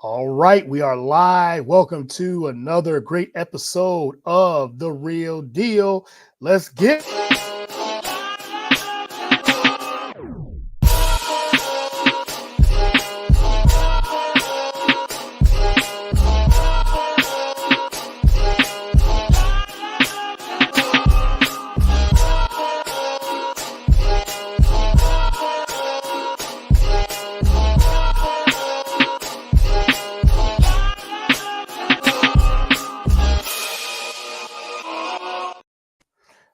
All right, we are live. Welcome to another great episode of The Real Deal. Let's get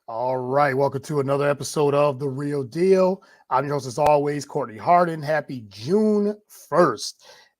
All right, welcome to another episode of The Real Deal. I'm your host, as always, Courtney Harden. Happy June 1st.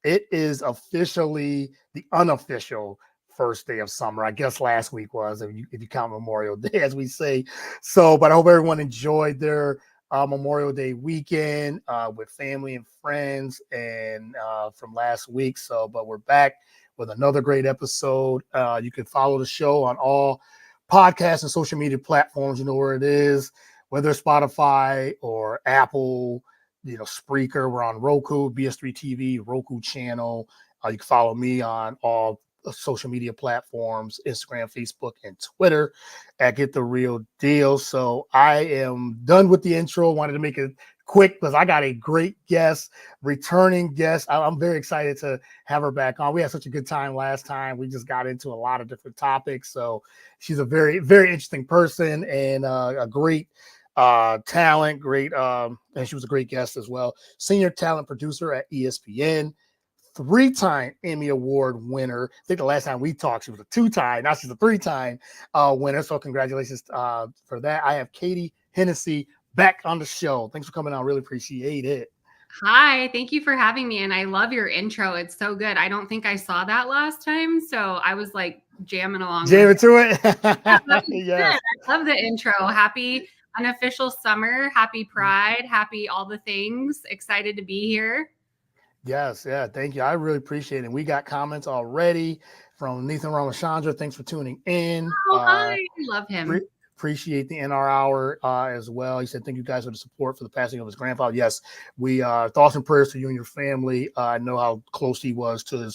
It is officially the unofficial first day of summer. I guess last week was, if you count Memorial Day, as we say. So, but I hope everyone enjoyed their Memorial Day weekend with family and friends and from last week. So, but we're back with another great episode. You can follow the show on all podcasts and social media platforms. You know where it is, whether it's Spotify or Apple, Spreaker. We're on Roku, BS3TV Roku Channel. You can follow me on all social media platforms, Instagram, Facebook, and Twitter at Get the Real Deal. So I am done with the intro. Wanted to make it quick because I got a great guest, returning guest. I'm very excited to have her back on. We had such a good time last time. We just got into a lot of different topics. So she's a very, very interesting person and a great talent, and she was a great guest as well. Senior talent producer at Espn, three-time Emmy Award winner. I think the last time we talked, she was a two-time. Now she's a three-time winner. So congratulations for that. I have Katie Hennessey back on the show. Thanks for coming on. Really appreciate it. Hi, thank you for having me. And I love your intro. It's so good. I don't think I saw that last time. So I was like jamming along. Jamming to it. Yes. I love the intro. Happy unofficial summer. Happy Pride. Happy all the things. Excited to be here. Yes. Yeah. Thank you. I really appreciate it. We got comments already from Nathan Ramachandra. Thanks for tuning in. Oh, hi. I love him. Appreciate the NR Hour as well. He said, thank you guys for the support for the passing of his grandfather. Yes, we thoughts and prayers to you and your family. I know how close he was to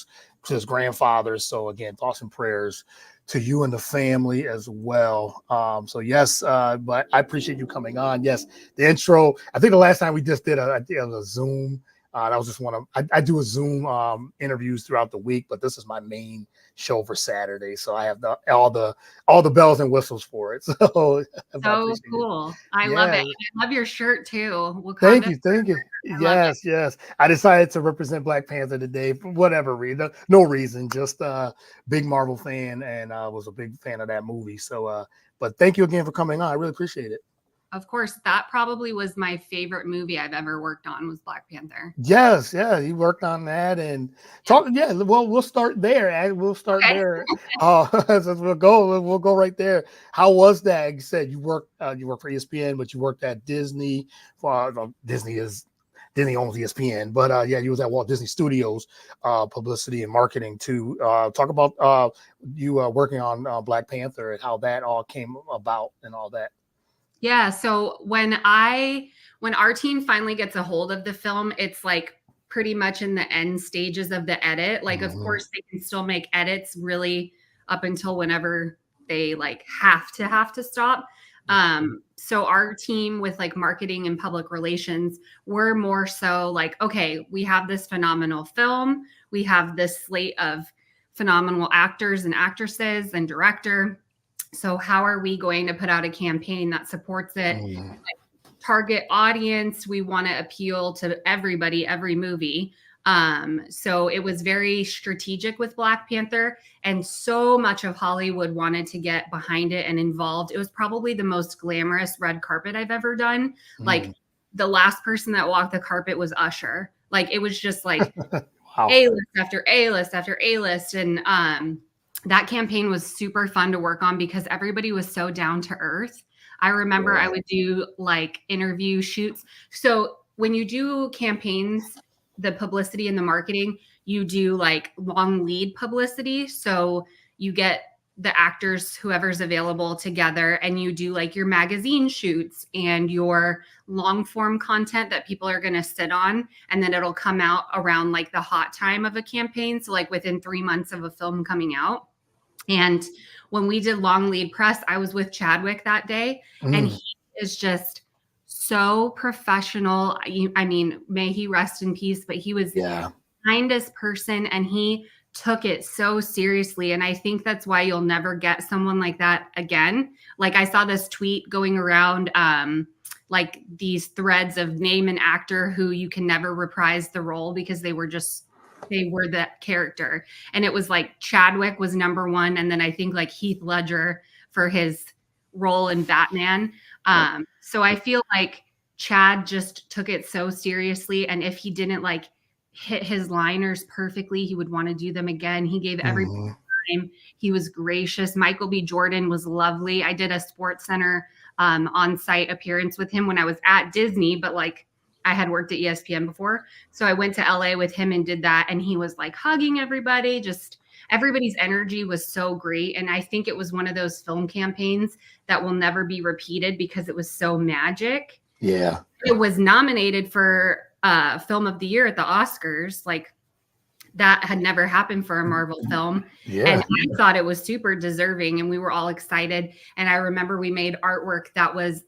his grandfather. So again, thoughts and prayers to you and the family as well. So yes, but I appreciate you coming on. Yes, the intro. I think the last time we just did a Zoom. That was just one of I do a Zoom interviews throughout the week, but this is my main show for Saturday, so I have all the bells and whistles for it. So cool. I love it. I love your shirt too. Thank you. Yes. I decided to represent Black Panther today for whatever reason. No reason, just a big Marvel fan, and I was a big fan of that movie. So, but thank you again for coming on. I really appreciate it. Of course, that probably was my favorite movie I've ever worked on was Black Panther. Yes, yeah, you worked on that and talk. Yeah, well, we'll start there. We'll start there. So we'll go right there. How was that? You said you worked for ESPN, but you worked at Disney. Disney owns ESPN, but yeah, you was at Walt Disney Studios, publicity and marketing too. Talk about you working on Black Panther and how that all came about and all that. Yeah. So when our team finally gets a hold of the film, it's like pretty much in the end stages of the edit. Like, of course, they can still make edits really up until whenever they like have to stop. So our team with like marketing and public relations, we're more so like, okay, we have this phenomenal film. We have this slate of phenomenal actors and actresses and director. So how are we going to put out a campaign that supports it? Like, target audience. We want to appeal to everybody, every movie. So it was very strategic with Black Panther, and so much of Hollywood wanted to get behind it and involved. It was probably the most glamorous red carpet I've ever done. Like the last person that walked the carpet was Usher. Like it was just like wow. A-list after A-list after A-list. And that campaign was super fun to work on because everybody was so down to earth. I remember I would do like interview shoots. So when you do campaigns, the publicity and the marketing, you do like long lead publicity. So you get the actors, whoever's available, together, and you do like your magazine shoots and your long form content that people are going to sit on, and then it'll come out around like the hot time of a campaign, so like within 3 months of a film coming out. And when we did long lead press, I was with Chadwick that day, and he is just so professional. I mean, may he rest in peace, but he was the kindest person, and he took it so seriously. And I think that's why you'll never get someone like that again. Like, I saw this tweet going around, like these threads of name an actor who you can never reprise the role because they were that character. And it was like Chadwick was number one. And then I think like Heath Ledger for his role in Batman. So I feel like Chad just took it so seriously. And if he didn't like hit his liners perfectly, he would want to do them again. He gave everybody time. He was gracious. Michael B. Jordan was lovely. I did a Sports Center on-site appearance with him when I was at Disney, but like I had worked at ESPN before. So I went to LA with him and did that. And he was like hugging everybody. Just everybody's energy was so great. And I think it was one of those film campaigns that will never be repeated because it was so magic. Yeah. It was nominated for Film of the Year at the Oscars. Like, that had never happened for a Marvel film. Yeah. And I thought it was super deserving, and we were all excited. And I remember we made artwork that was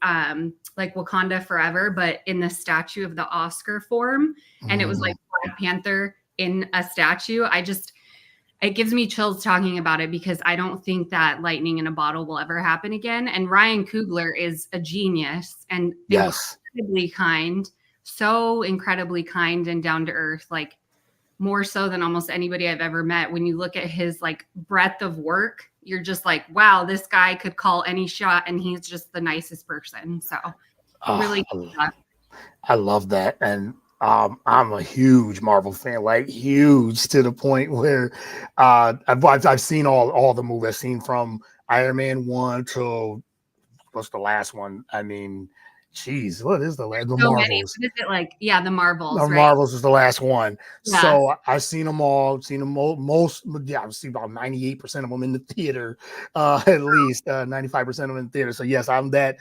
like Wakanda Forever, but in the statue of the Oscar form. And it was like Black Panther in a statue. It gives me chills talking about it because I don't think that lightning in a bottle will ever happen again. And Ryan Coogler is a genius and incredibly kind, so incredibly kind and down to earth, like more so than almost anybody I've ever met. When you look at his like breadth of work, you're just like, wow, this guy could call any shot, and he's just the nicest person. So really good stuff. I love that. And I'm a huge Marvel fan, like huge, to the point where I've seen all the movies. I've seen from Iron Man 1 to what's the last one? I mean, geez, what is the last? The so Marvels. Many. What is it like? Yeah, the Marvels. The Marvels is the last one. Yeah. So I've seen them all. Seen them most. Yeah, I've seen about 98% of them in the theater, at least 95% of them in the theater. So yes, I'm that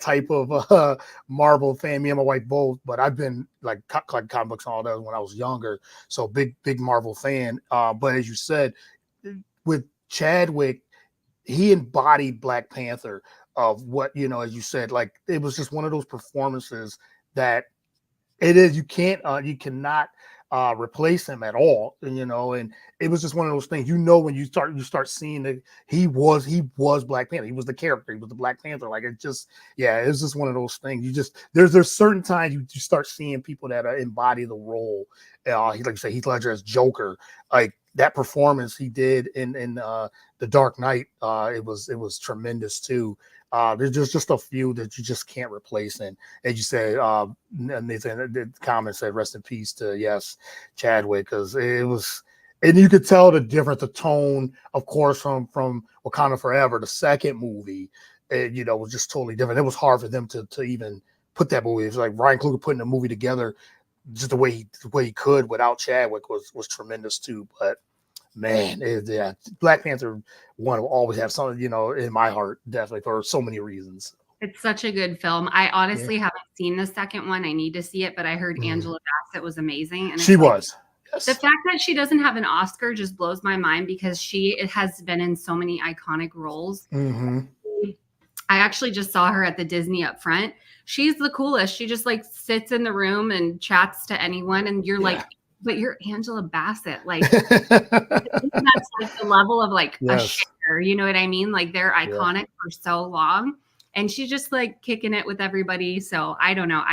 type of Marvel fan. Me and my wife both. But I've been like comic books and all that when I was younger. So big Marvel fan. But as you said, with Chadwick, he embodied Black Panther. Of what, as you said, like it was just one of those performances that you cannot replace him at all. And it was just one of those things, when you start seeing that he was Black Panther. He was the character, he was the Black Panther. Like it's just one of those things. There's certain times you start seeing people that embody the role. Like you say, Heath Ledger as Joker, like that performance he did in The Dark Knight, it was tremendous too. There's just a few that you just can't replace. And as you said, Nathan, the comment said, rest in peace to Chadwick, because it was, and you could tell the difference, the tone, of course, from Wakanda Forever, the second movie, was just totally different. It was hard for them to even put that movie. It was like Ryan Coogler putting the movie together just the way he could without Chadwick was tremendous too. But man, Black Panther 1 will always have something, in my heart, definitely, for so many reasons. It's such a good film. I honestly haven't seen the second one. I need to see it, but I heard Angela Bassett was amazing. And she was. Yes. The fact that she doesn't have an Oscar just blows my mind, because she has been in so many iconic roles. I actually just saw her at the Disney Upfront. She's the coolest. She just like sits in the room and chats to anyone, and you're like, but you're Angela Bassett. Like that's like the level of like a share, you know what I mean? Like they're iconic for so long, and she's just like kicking it with everybody. So I don't know.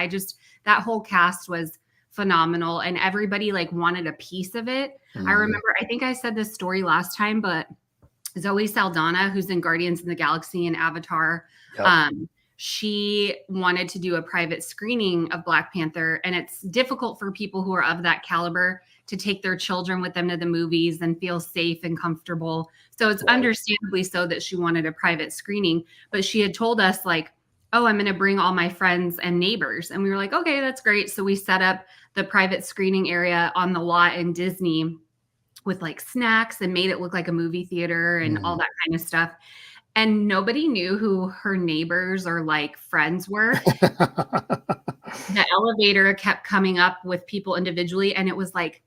That whole cast was phenomenal, and everybody like wanted a piece of it. I remember, I think I said this story last time, but Zoe Saldana, who's in Guardians of the Galaxy and Avatar, she wanted to do a private screening of Black Panther, and it's difficult for people who are of that caliber to take their children with them to the movies and feel safe and comfortable. So it's understandably so that she wanted a private screening, but she had told us like, oh, I'm going to bring all my friends and neighbors. And we were like, okay, that's great. So we set up the private screening area on the lot in Disney with like snacks and made it look like a movie theater and all that kind of stuff. And nobody knew who her neighbors or like friends were. The elevator kept coming up with people individually, and it was like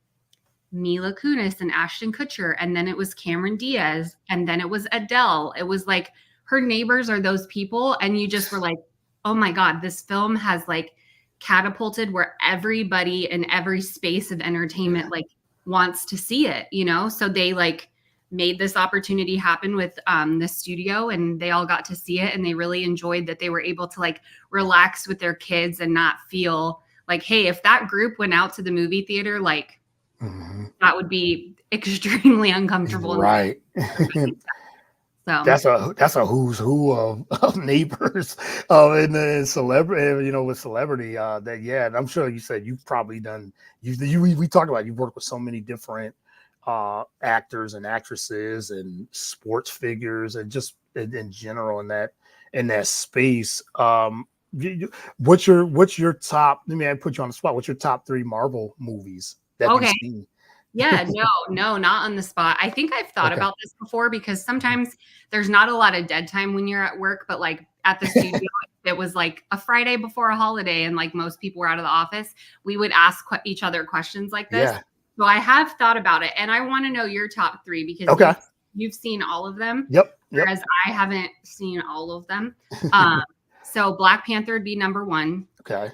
Mila Kunis and Ashton Kutcher, and then it was Cameron Diaz, and then it was Adele. It was like her neighbors are those people, and you just were like, oh my God, this film has like catapulted where everybody in every space of entertainment like wants to see it, you know? So they like made this opportunity happen with the studio, and they all got to see it, and they really enjoyed that they were able to like relax with their kids and not feel like, hey, if that group went out to the movie theater, like that would be extremely uncomfortable. Right. So That's a who's who of neighbors and then celebrity, you know, with celebrity that, yeah. And I'm sure you said you've probably done, we talked about, you've worked with so many different actors and actresses and sports figures and just in general in that space. What's your top, let me put you on the spot. What's your top 3 Marvel movies that you've seen? Yeah, no, not on the spot. I think I've thought about this before because sometimes there's not a lot of dead time when you're at work, but like at the studio, it was like a Friday before a holiday and like most people were out of the office. We would ask each other questions like this. Yeah. So I have thought about it, and I want to know your top 3 because you've seen all of them. Yep. Whereas I haven't seen all of them. So Black Panther would be number 1. Okay.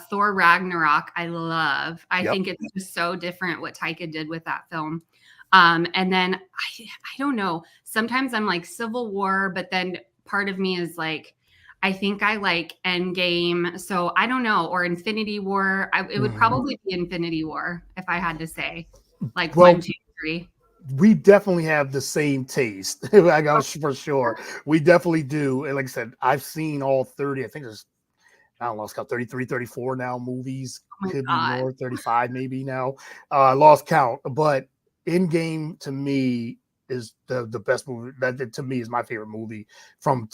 Thor Ragnarok, I love. I think it's just so different what Taika did with that film. And then I don't know. Sometimes I'm like Civil War, but then part of me is like, I think I like Endgame. So I don't know. Or Infinity War. It would probably be Infinity War if I had to say. Like 1, 2, 3. We definitely have the same taste. I got for sure. We definitely do. And like I said, I've seen all 30. I think there's, I don't know, it's got 33, 34 now movies. Could be more, 35 maybe now. I lost count. But Endgame to me is the best movie. That to me is my favorite movie from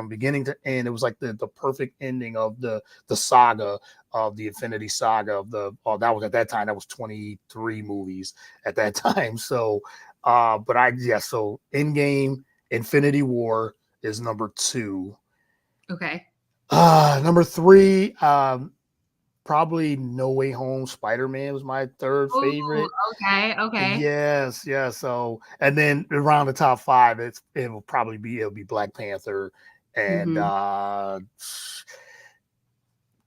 beginning to end. It was like the perfect ending of the saga of the Infinity Saga of that was at that time, that was 23 movies at that time. So so Endgame, Infinity War is number 2. Okay. Number 3, probably No Way Home. Spider-Man was my 3rd favorite. Okay. Yes. So, and then around the top 5, it'll be Black Panther and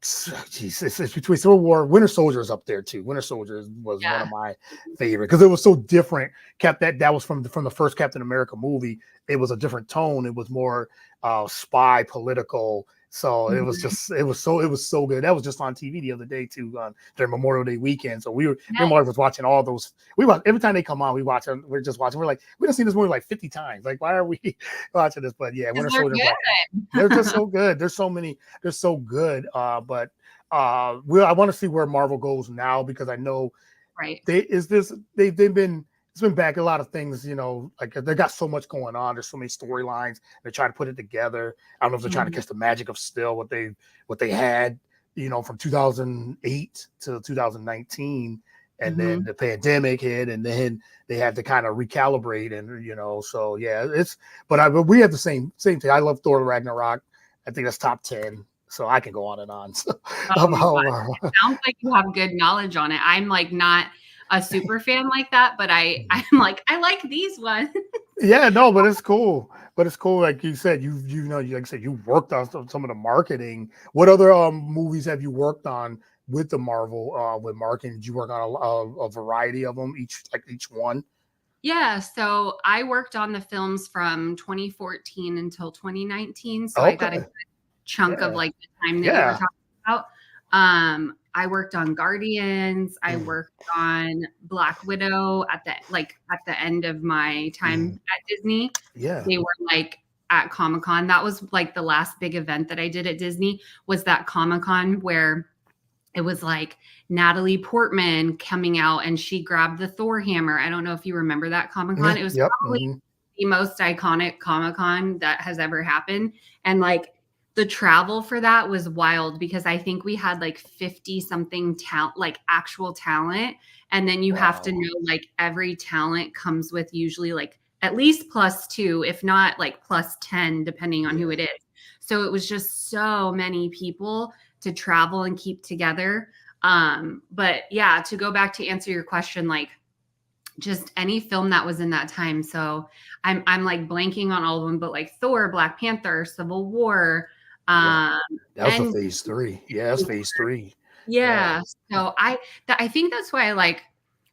it's between Civil War. Winter Soldier is up there too. Winter Soldier was one of my favorite because it was so different. That was from the first Captain America movie. It was a different tone. It was more spy political. So it was so good. That was just on TV the other day too, during Memorial Day weekend. So me and Mark was watching all those. We watch every time they come on. We watch them. We're just watching. We're like, we done seen this movie like 50 times. Like, why are we watching this? But yeah, Winter Soldier. They're just so good. There's so many. They're so good. I want to see where Marvel goes now because I know it's been back a lot of things, you know, like they got so much going on. There's so many storylines. They're trying to put it together. I don't know if they're trying to catch the magic of still what they had, you know, from 2008 to 2019, and then the pandemic hit, and then they had to kind of recalibrate, and you know, so yeah, but we have the same thing. I love Thor Ragnarok. I think that's top 10. So I can go on and on. So, it sounds like you have good knowledge on it. I'm like not a super fan like that, but I'm like, I like these ones. Yeah, no, but it's cool. Like you said, you worked on some of the marketing. What other movies have you worked on with the Marvel with marketing? Did you work on a variety of them, each one? Yeah, so I worked on the films from 2014 until 2019. So I got a good chunk of like the time that you were talking about. I worked on Guardians. I worked on Black Widow at the end of my time at Disney. Yeah. They were like at Comic-Con. That was like the last big event that I did at Disney was that Comic-Con where it was like Natalie Portman coming out and she grabbed the Thor hammer. I don't know if you remember that Comic-Con. It was probably the most iconic Comic-Con that has ever happened. And like the travel for that was wild because I think we had like 50 something talent, like actual talent. And then you have to Wow. know like every talent comes with usually like at least +2, if not like +10, depending on who Yeah. it is. So it was just so many people to travel and keep together. But yeah, to go back to answer your question, like just any film that was in that time. So I'm like blanking on all of them, but like Thor, Black Panther, Civil War, Yeah. um, That was the and phase 3. Yeah, that's phase 3. Yeah. yeah. So I think that's why I like,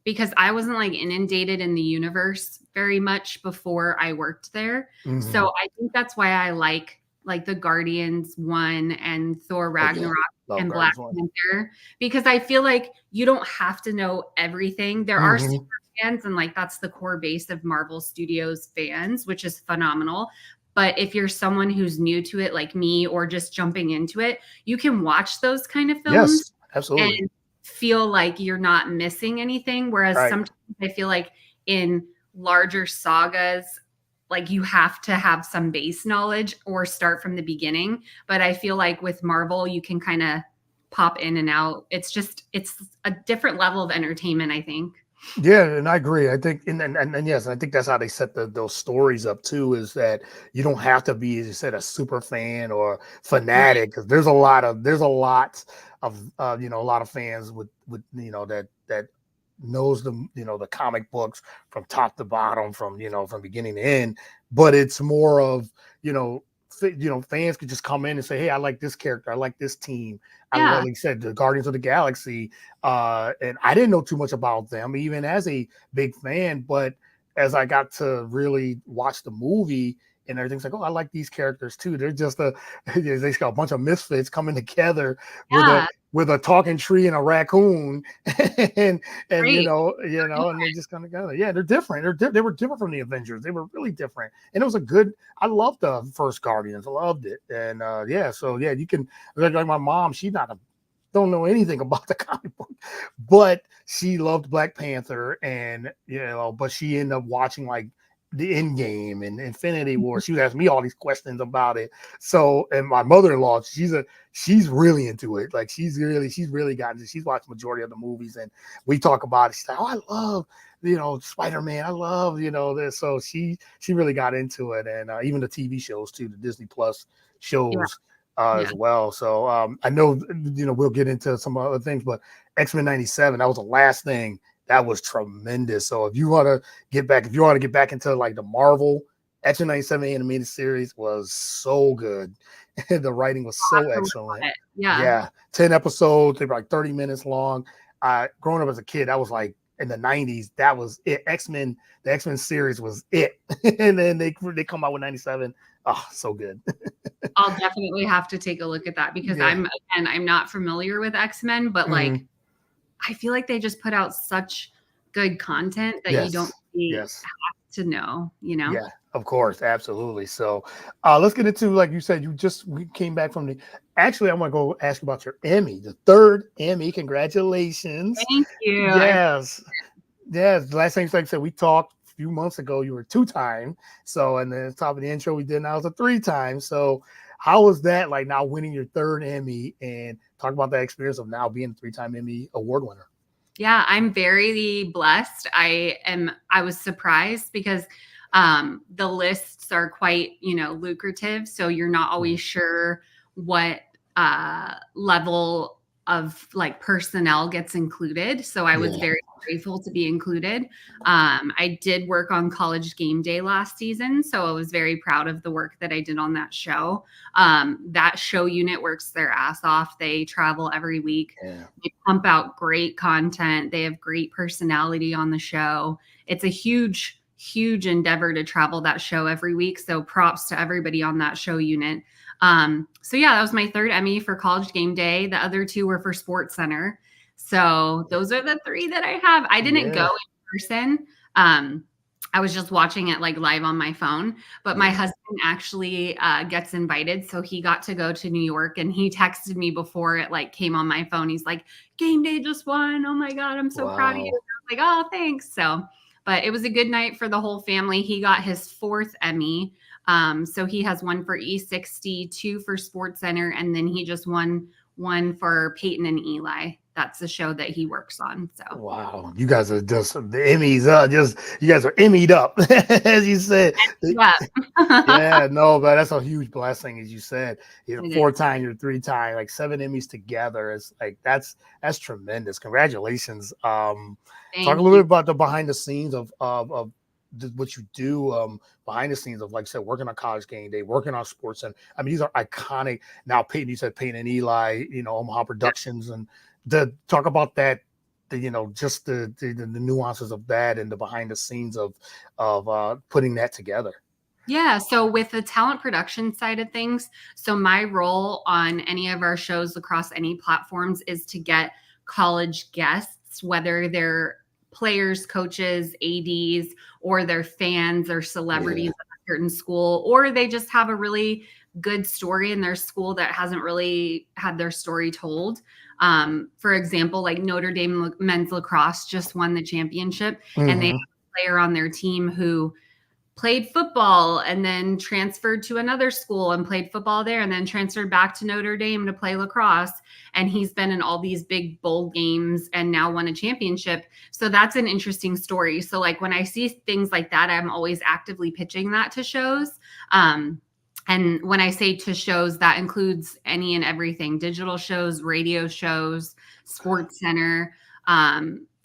because I wasn't like inundated in the universe very much before I worked there. Hmm. So I think that's why I like the Guardians one and Thor Oh yeah. Ragnarok Love and Black Guardians 1. Panther, because I feel like you don't have to know everything. There are Hmm. super fans, and like that's the core base of Marvel Studios fans, which is phenomenal. But if you're someone who's new to it like me or just jumping into it, you can watch those kind of films Yes, absolutely. and feel like you're not missing anything. Whereas Right. sometimes I feel like in larger sagas, like you have to have some base knowledge or start from the beginning. But I feel like with Marvel, you can kind of pop in and out. It's a different level of entertainment, I think. Yeah, and I agree. I think, and yes, I think that's how they set those stories up too. Is that you don't have to be, as you said, a super fan or Right. fanatic, because there's a lot of a lot of fans with that knows the comic books from top to bottom, from beginning to end. But it's more of fans could just come in and say, hey, I like this character, I like this team, I love, Yeah. like you said, the Guardians of the Galaxy. And I didn't know too much about them, even as a big fan. But as I got to really watch the movie and everything's like, oh, I like these characters too. They're just they got a bunch of misfits coming together with a Yeah. talking tree and a raccoon, and Great. and they just come together. Yeah, they're different. They were different from the Avengers. They were really different, and it was a good. I loved the first Guardians. I loved it, and yeah. So yeah, you can like my mom. She's not a don't know anything about the comic book, but she loved Black Panther, and but she ended up watching like the End Game and Infinity War. She was asking me all these questions about it. So, and my mother-in-law, she's really into it. Like she's really gotten it. She's watched the majority of the movies, and we talk about it. She's like, oh, I love Spider-Man. I love this. So she really got into it, and even the TV shows too, the Disney Plus Yeah. shows Yeah. as well. So I know we'll get into some other things, but X-Men '97, that was the last thing that was tremendous. So if you want to get back into like the Marvel, X-Men '97 animated series was so good. The writing was so Lots to look excellent. at it. Yeah. Yeah, 10 episodes. They were like 30 minutes long. Growing up as a kid, that was like in the '90s. That was it. The X-Men series was it. And then they come out with '97. Oh, so good. I'll definitely have to take a look at that because Yeah. I'm not familiar with X-Men, but like Mhm. I feel like they just put out such good content that you don't Yes. really Yes. have to know, you know? Yeah, of course, absolutely. So, let's get into, like you said, we came back from the. Actually, I want to go ask you about your Emmy, the third Emmy. Congratulations! Thank you. Yes, yes. The last time, like I said, we talked a few months ago. You were 2-time. So, and then the top of the intro we did now is a 3-time. So, how was that like now winning your third Emmy, and talk about that experience of now being a 3-time Emmy award winner? Yeah, I'm very blessed. I was surprised because the lists are quite, lucrative. So you're not Mhm. always sure what level of like personnel gets included. So I was Yeah, very grateful to be included. I did work on College Game Day last season, so I was very proud of the work that I did on that show. That show unit works their ass off. They travel every week. yeah, They pump out great content. They have great personality on the show. It's a huge, huge endeavor to travel that show every week. So props to everybody on that show unit. So yeah, that was my third Emmy for College Game Day. The other two were for Sports Center. So those are the three that I have. I didn't go yeah, in person. I was just watching it like live on my phone, but my yeah. husband actually gets invited. So he got to go to New York and he texted me before it like came on my phone. He's like, Game Day just won. Oh my God, I'm so proud of you. Wow. I was like, oh, thanks. So, but it was a good night for the whole family. He got his fourth Emmy. So he has one for E60, two for Sports Center, and then he just won one for Peyton and Eli. That's the show that he works on. So wow, you guys are just the Emmys. Just you guys are Emmy'd up, as you said. yeah. Yeah, no, but that's a huge blessing, as you said. It is. 4-time, you're 3-time, like 7 Emmys together. It's like that's tremendous. Congratulations. Talk a Thank little you. bit about the behind the scenes of what you do behind the scenes of, like I said, working on College Game Day, working on Sports, and I mean these are iconic. Now, Peyton, you said Peyton and Eli, Omaha Productions, and to talk about that. Just the nuances of that and the behind the scenes of putting that together. Yeah. So with the talent production side of things, so my role on any of our shows across any platforms is to get college guests, whether they're players, coaches, ADs, or they're fans or celebrities of a certain school, or they just have a really good story in their school that hasn't really had their story told. For example, like Notre Dame men's lacrosse just won the championship, and they have a player on their team who played football and then transferred to another school and played football there and then transferred back to Notre Dame to play lacrosse. And he's been in all these big bowl games and now won a championship. So that's an interesting story. So like when I see things like that, I'm always actively pitching that to shows. And when I say to shows, that includes any and everything: digital shows, radio shows, Sports Center,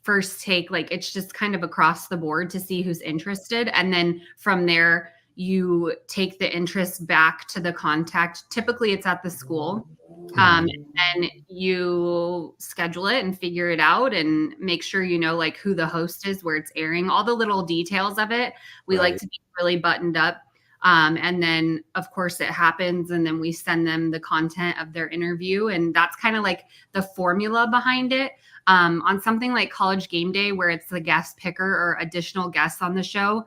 First Take. Like it's just kind of across the board to see who's interested. And then from there, you take the interest back to the contact. Typically it's at the school. And you schedule it and figure it out and make sure you know like who the host is, where it's airing, all the little details of it. We like to be really buttoned up. And then of course it happens, and then we send them the content of their interview. And that's kind of like the formula behind it. On something like College Game Day, where it's the guest picker or additional guests on the show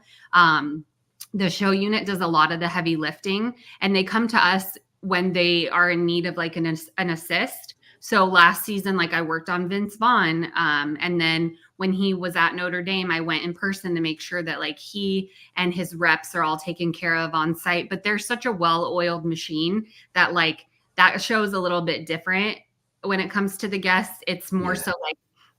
unit does a lot of the heavy lifting, and they come to us when they are in need of like an assist. So last season, like I worked on Vince Vaughn. And then when he was at Notre Dame, I went in person to make sure that like he and his reps are all taken care of on site. But they're such a well-oiled machine that like that show is a little bit different. When it comes to the guests, it's more so like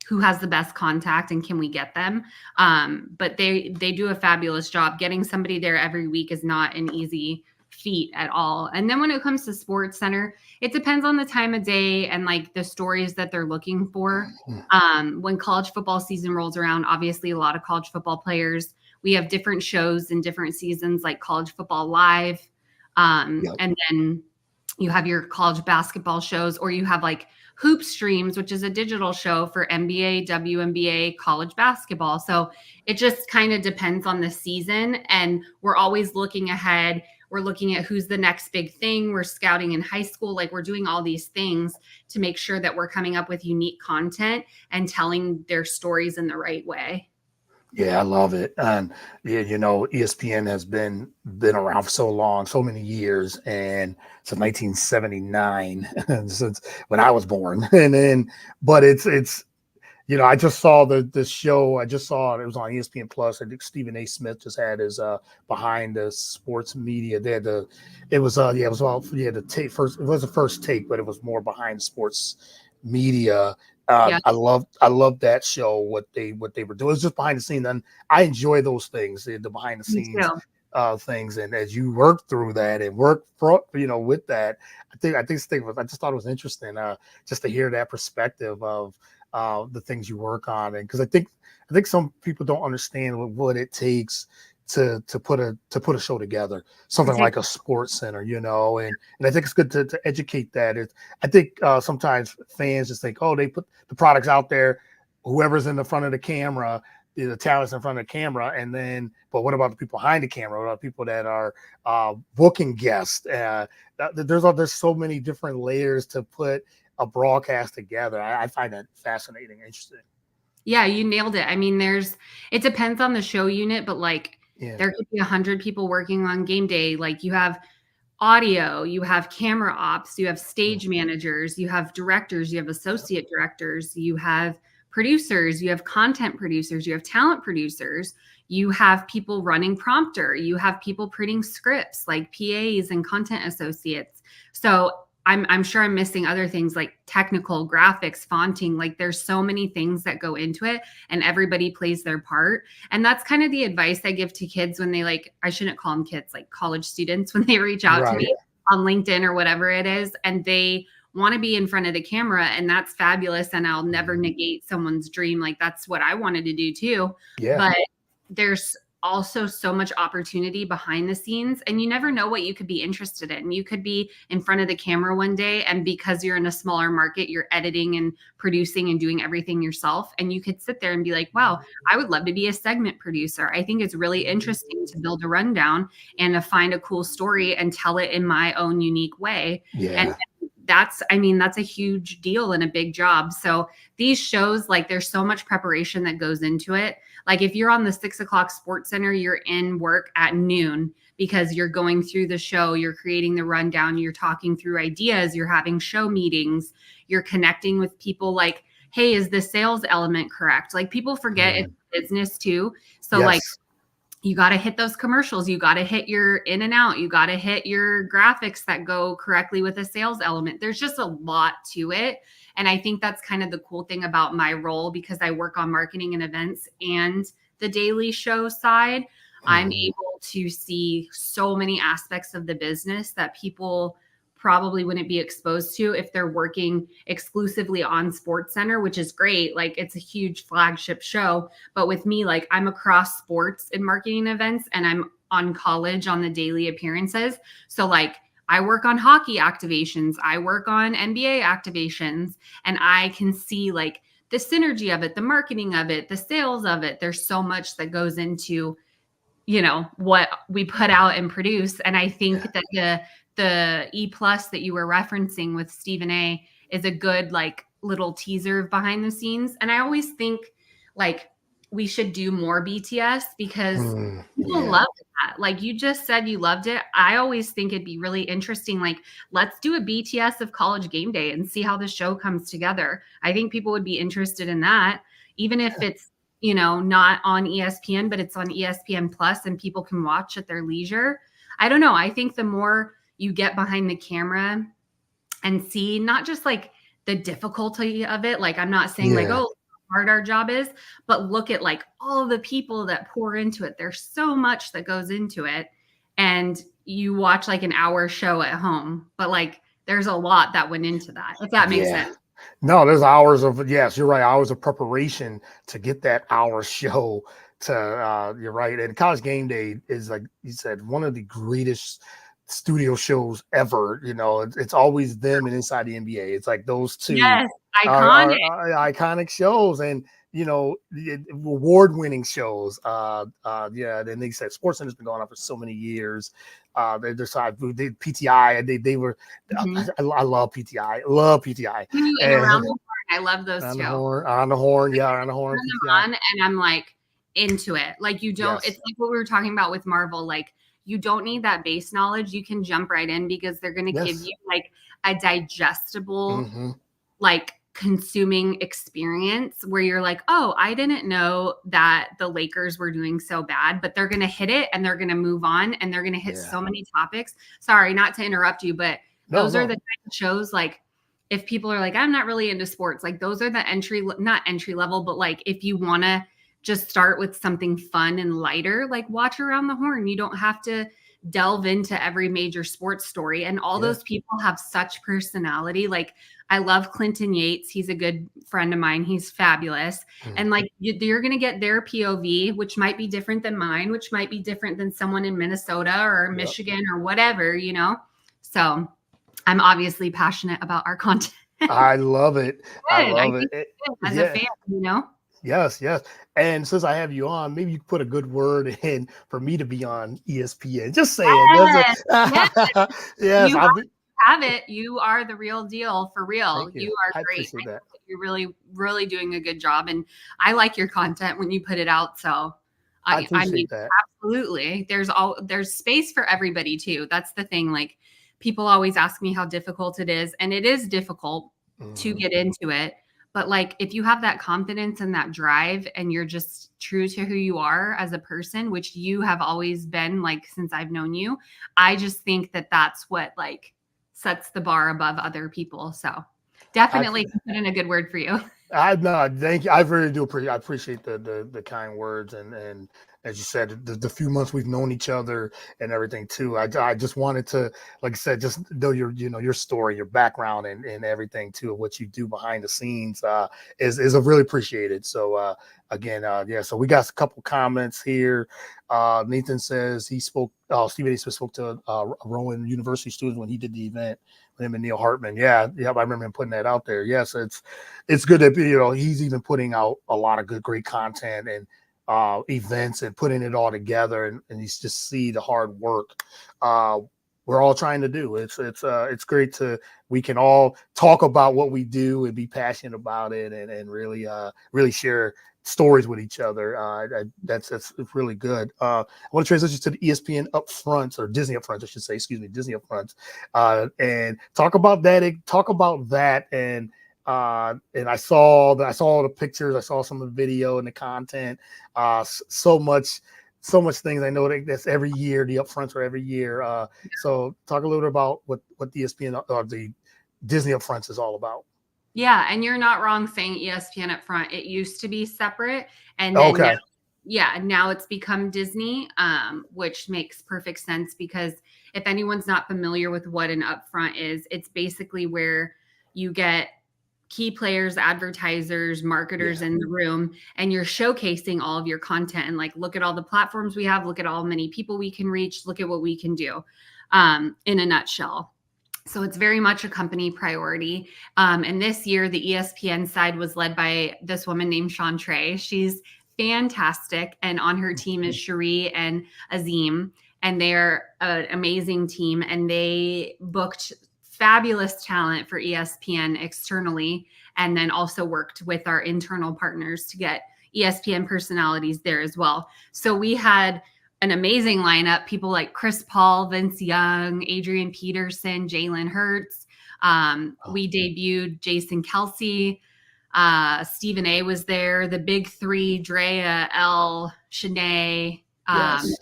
who has the best contact and can we get them? But they do a fabulous job. Getting somebody there every week is not an easy feat at all. And then when it comes to Sports Center, it depends on the time of day and like the stories that they're looking for. When college football season rolls around, obviously a lot of college football players, we have different shows in different seasons, like College Football Live. And then you have your college basketball shows, or you have like Hoop Streams, which is a digital show for NBA, WNBA, college basketball. So it just kind of depends on the season. And we're always looking ahead. We're looking at who's the next big thing. We're scouting in high school. Like we're doing all these things to make sure that we're coming up with unique content and telling their stories in the right way. Yeah, I love it. And ESPN has been around for so long, so many years, and since 1979, since when I was born. And then, but it's I just saw the show. I just saw it was on ESPN Plus. I think Stephen A. Smith just had his behind the sports media. They had the take first. It was the first take, but it was more behind sports media. I love that show. What they were doing. It's just behind the scenes, and I enjoy those things, the behind the scenes things. And as you work through that and work with that, I just thought it was interesting just to hear that perspective of the things you work on, and because I think some people don't understand what it takes to put a show together, something like a Sports Center, and I think it's good to educate that. I think sometimes fans just think, oh, they put the products out there, whoever's in the front of the camera, the talent's in front of the camera, and then, but what about the people behind the camera? What about people that are booking guests? There's so many different layers to put a broadcast together. I find that fascinating, interesting. Yeah, you nailed it. I mean, it depends on the show unit, but like there could be 100 people working on game day. Like you have audio, you have camera ops, you have stage managers, you have directors, you have associate directors, you have producers, you have content producers, you have talent producers, you have people running prompter, you have people printing scripts like PAs and content associates. So I'm sure I'm missing other things like technical, graphics, fonting. Like there's so many things that go into it and everybody plays their part. And that's kind of the advice I give to kids when they like, I shouldn't call them kids, like college students, when they reach out to me on LinkedIn or whatever it is, and they want to be in front of the camera, and that's fabulous. And I'll never negate someone's dream. Like that's what I wanted to do too. Yeah. But there's also so much opportunity behind the scenes, and you never know what you could be interested in. You could be in front of the camera one day, and because you're in a smaller market, you're editing and producing and doing everything yourself. And you could sit there and be like, wow, I would love to be a segment producer. I think it's really interesting to build a rundown and to find a cool story and tell it in my own unique way. Yeah. And that's a huge deal and a big job. So these shows, like there's so much preparation that goes into it. Like if you're on the 6 o'clock Sports Center, you're in work at noon because you're going through the show, you're creating the rundown, you're talking through ideas, you're having show meetings, you're connecting with people like, hey, is the sales element correct? Like people forget it's business too. So like you got to hit those commercials. You got to hit your in and out. You got to hit your graphics that go correctly with a sales element. There's just a lot to it. And I think that's kind of the cool thing about my role, because I work on marketing and events and the daily show side. I'm able to see so many aspects of the business that people probably wouldn't be exposed to if they're working exclusively on Sports Center, which is great. Like it's a huge flagship show. But with me, like I'm across sports and marketing events, and I'm on college on the daily appearances. So like I work on hockey activations, I work on NBA activations, and I can see like the synergy of it, the marketing of it, the sales of it. There's so much that goes into, you know, what we put out and produce. And I think that the E+ that you were referencing with Stephen A is a good like little teaser behind the scenes. And I always think like we should do more BTS because people love that. Like you just said you loved it. I always think it'd be really interesting. Like let's do a BTS of College Game Day and see how the show comes together. I think people would be interested in that, even if it's, you know, not on ESPN, but it's on ESPN Plus and people can watch at their leisure. I don't know. I think the more you get behind the camera and see not just like the difficulty of it. Like I'm not saying like, oh, how hard our job is, but look at like all the people that pour into it. There's so much that goes into it. And you watch like an hour show at home, but like there's a lot that went into that, if that makes sense. No, there's hours of, yes, you're right, hours of preparation to get that hour show to, you're right. And College Game Day is, like you said, one of the greatest studio shows ever. You know, it's always them and Inside the NBA. It's like those two iconic. Are iconic shows, and you know, award-winning shows. Then they said Sports Center's been going on for so many years. They decided PTI. They were. I love PTI. Love PTI. And Around the Horn, I love those two. On the Horn, Around the Horn. And I'm like into it. Like you don't. It's like what we were talking about with Marvel. Like you don't need that base knowledge. You can jump right in because they're going to give you like a digestible, like consuming experience where you're like, oh, I didn't know that the Lakers were doing so bad, but they're going to hit it and they're going to move on and they're going to hit so many topics. Sorry, not to interrupt you, but those are the kind of shows like if people are like, I'm not really into sports, like those are the not entry level, but like if you want to just start with something fun and lighter, like watch Around the Horn. You don't have to delve into every major sports story. And all those people have such personality. Like I love Clinton Yates. He's a good friend of mine. He's fabulous. And like you're going to get their POV, which might be different than mine, which might be different than someone in Minnesota or Michigan or whatever, you know? So I'm obviously passionate about our content. I love it. I love it. As a fan, you know? Yes. And since I have you on, maybe you could put a good word in for me to be on ESPN. Just saying. Yes. You have it. You are the real deal, for real. You are great. You're really, really doing a good job. And I like your content when you put it out. So I mean, that. Absolutely. There's space for everybody too. That's the thing. Like people always ask me how difficult it is. And it is difficult to get into it. But like, if you have that confidence and that drive and you're just true to who you are as a person, which you have always been, like, since I've known you, I just think that that's what like sets the bar above other people. So definitely put in a good word for you. No, thank you. I really do appreciate. I appreciate the kind words, and as you said, the few months we've known each other and everything too. I just wanted to, like I said, just know your story, your background, and everything too, of what you do behind the scenes is really appreciated. So again, yeah. So we got a couple comments here. Nathan says he spoke. Stephen A. Smith spoke to a Rowan University student when he did the event with him and Neil Hartman. Yeah, I remember him putting that out there. Yes, it's good that he's even putting out a lot of great content and events and putting it all together, and you just see the hard work we're all trying to do. It's great we can all talk about what we do and be passionate about it, and really share stories with each other. That's really good. I want to transition to the ESPN upfronts, or Disney upfronts, I should say. Excuse me, Disney upfronts, and talk about that. And I saw the pictures. I saw some of the video and the content. So much things. I know that's every year. The upfronts are every year. So talk a little bit about what the ESPN or the Disney upfronts is all about. Yeah, and you're not wrong saying ESPN up front. It used to be separate, and then now it's become Disney, which makes perfect sense, because if anyone's not familiar with what an upfront is, it's basically where you get key players, advertisers, marketers in the room, and you're showcasing all of your content and like, look at all the platforms we have, look at how many people we can reach, look at what we can do, in a nutshell. So it's very much a company priority. And this year, the ESPN side was led by this woman named Chantre. She's fantastic. And on her team is Cherie and Azim. And they're an amazing team. And they booked fabulous talent for ESPN externally, and then also worked with our internal partners to get ESPN personalities there as well. So we had an amazing lineup, people like Chris Paul, Vince Young, Adrian Peterson, Jalen Hurts. We debuted Jason Kelsey. Stephen A. was there. The big three, Drea, Elle, Shanae,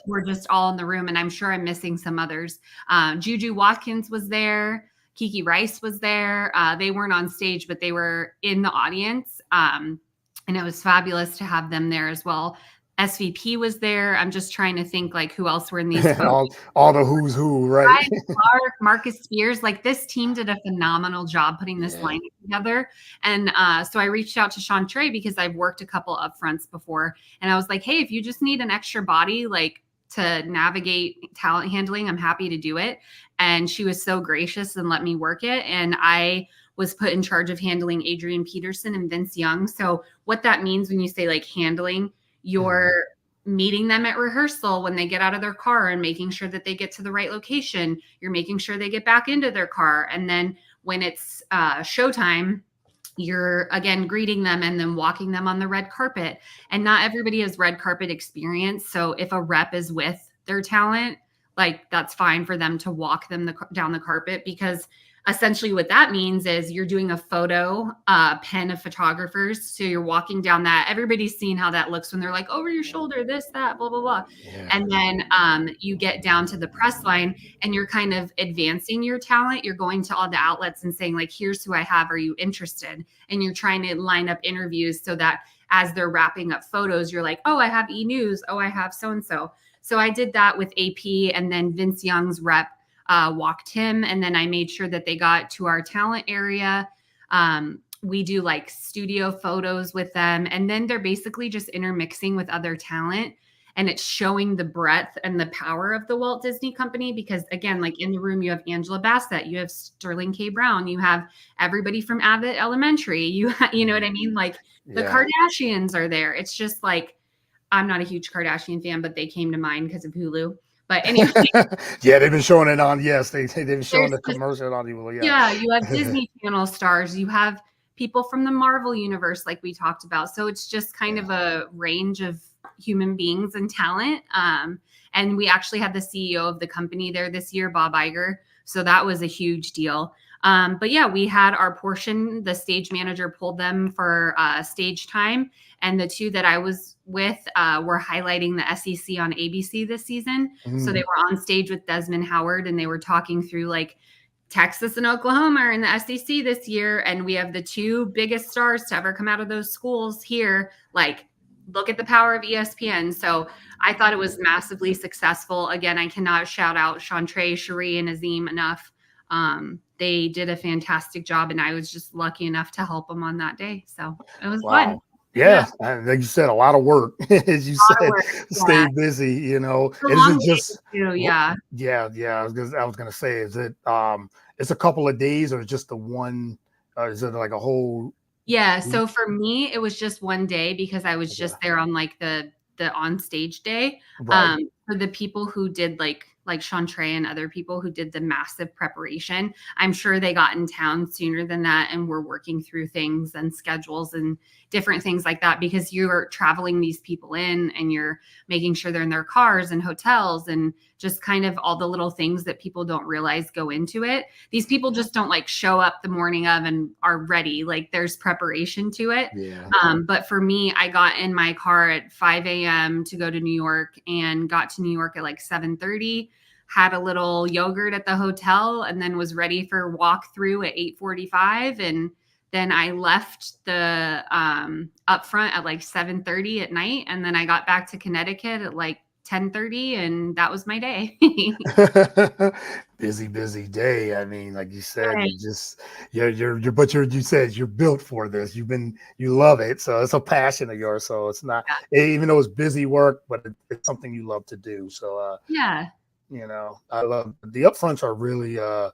were just all in the room. And I'm sure I'm missing some others. Juju Watkins was there. Kiki Rice was there. They weren't on stage, but they were in the audience. And it was fabulous to have them there as well. SVP was there. I'm just trying to think like who else were in these folks. all the who's who, right? Clark, Marcus Spears. Like, this team did a phenomenal job putting this lineup together. And so I reached out to Chantre because I've worked a couple upfronts before. And I was like, hey, if you just need an extra body, like, to navigate talent handling, I'm happy to do it. And she was so gracious and let me work it. And I was put in charge of handling Adrian Peterson and Vince Young. So what that means when you say like handling, you're meeting them at rehearsal when they get out of their car and making sure that they get to the right location. You're making sure they get back into their car. And then when it's showtime, you're again greeting them and then walking them on the red carpet. And not everybody has red carpet experience. So if a rep is with their talent, like, that's fine for them to walk them down the carpet, because essentially what that means is you're doing a photo pen of photographers. So you're walking down that. Everybody's seen how that looks when they're like over your shoulder, this, that, blah, blah, blah. Yeah. And then you get down to the press line and you're kind of advancing your talent. You're going to all the outlets and saying like, here's who I have. Are you interested? And you're trying to line up interviews so that as they're wrapping up photos, you're like, oh, I have E! News. Oh, I have so-and-so. So I did that with AP, and then Vince Young's rep walked him. And then I made sure that they got to our talent area. We do like studio photos with them. And then they're basically just intermixing with other talent. And it's showing the breadth and the power of the Walt Disney Company. Because again, like in the room, you have Angela Bassett, you have Sterling K. Brown, you have everybody from Abbott Elementary. You know what I mean? Like the Kardashians are there. It's just like, I'm not a huge Kardashian fan, but they came to mind because of Hulu. But anyway. Yeah, they've been showing it on. Yes, they've been showing the commercial on Hulu. Yeah, you have Disney Channel stars. You have people from the Marvel universe, like we talked about. So it's just kind of a range of human beings and talent. And we actually had the CEO of the company there this year, Bob Iger. So that was a huge deal. But yeah, we had our portion. The stage manager pulled them for stage time. And the two that I was with were highlighting the SEC on ABC this season. So they were on stage with Desmond Howard, and they were talking through like Texas and Oklahoma are in the SEC this year. And we have the two biggest stars to ever come out of those schools here. Like, look at the power of ESPN. So I thought it was massively successful. Again, I cannot shout out Chantre, Cherie, and Azim enough. They did a fantastic job, and I was just lucky enough to help them on that day. So it was fun. Yeah, like you said, a lot of work, as you said, stay busy, you know. Is it just, yeah. I was gonna say, is it it's a couple of days or just the one, is it like a whole? Yeah, so for me, it was just one day because I was just there on like the on stage day. Right. For the people who did like Chantre and other people who did the massive preparation, I'm sure they got in town sooner than that and were working through things and schedules and different things like that, because you're traveling these people in and you're making sure they're in their cars and hotels and just kind of all the little things that people don't realize go into it. These people just don't like show up the morning of and are ready. Like, there's preparation to it. Yeah. But for me, I got in my car at 5 a.m. to go to New York and got to New York at like 7:30. Had a little yogurt at the hotel and then was ready for walkthrough at 8:45. And then I left the up front at like 7:30 at night. And then I got back to Connecticut at like 10:30, and that was my day. busy day. I mean, like you said, Right. you said you're built for this. You love it. So it's a passion of yours. So it's not, even though it's busy work, but it's something you love to do. So, you know, I love the upfronts are really I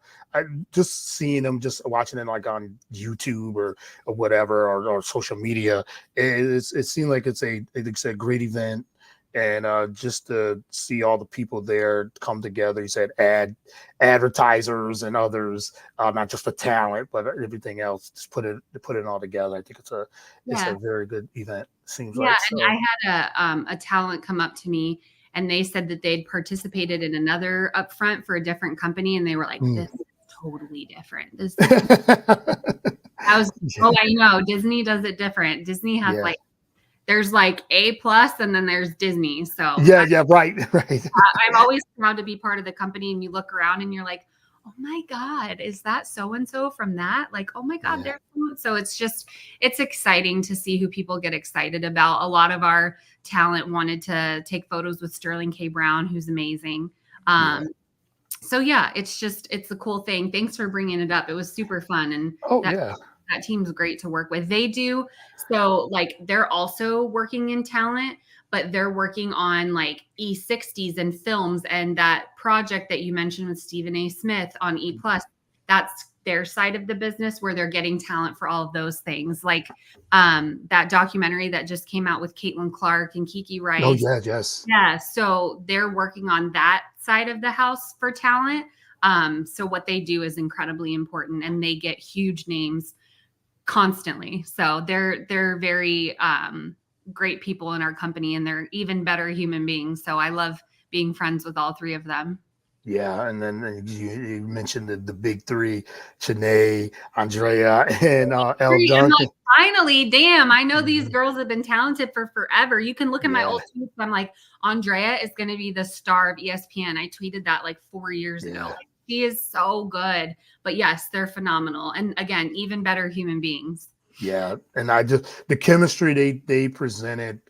just seeing them, just watching them like on YouTube or whatever, or social media. It seemed like it's a great event. And just to see all the people there come together, you said advertisers and others, not just the talent, but everything else. Just put it all together. I think it's a very good event. Seems like. So. And I had a talent come up to me, and they said that they'd participated in another upfront for a different company, and they were like, "This is totally different." I was, I know Disney does it different. Disney has like, there's like A+, and then there's Disney. So right. I'm always proud to be part of the company, and you look around and you're like, oh my God, is that so-and-so from that? Like, oh my God, they're so it's exciting to see who people get excited about. A lot of our talent wanted to take photos with Sterling K. Brown, who's amazing. So it's a cool thing. Thanks for bringing it up. It was super fun. And that team's great to work with. They do. So like, they're also working in talent, but they're working on like E60s and films, and that project that you mentioned with Stephen A. Smith on E+, that's their side of the business where they're getting talent for all of those things. Like that documentary that just came out with Caitlin Clark and Kiki Rice. Oh, yes. Yeah. So they're working on that side of the house for talent. So what they do is incredibly important, and they get huge names constantly. So they're very great people in our company, and they're even better human beings. So I love being friends with all three of them. Yeah, and then you mentioned the big three: Shanae, Andrea, and Elle Duncan. Like, finally, damn! I know these girls have been talented for forever. You can look at my old tweets. I'm like, Andrea is going to be the star of ESPN. I tweeted that like 4 years ago. Like, she is so good. But yes, they're phenomenal, and again, even better human beings. Yeah, and the chemistry they presented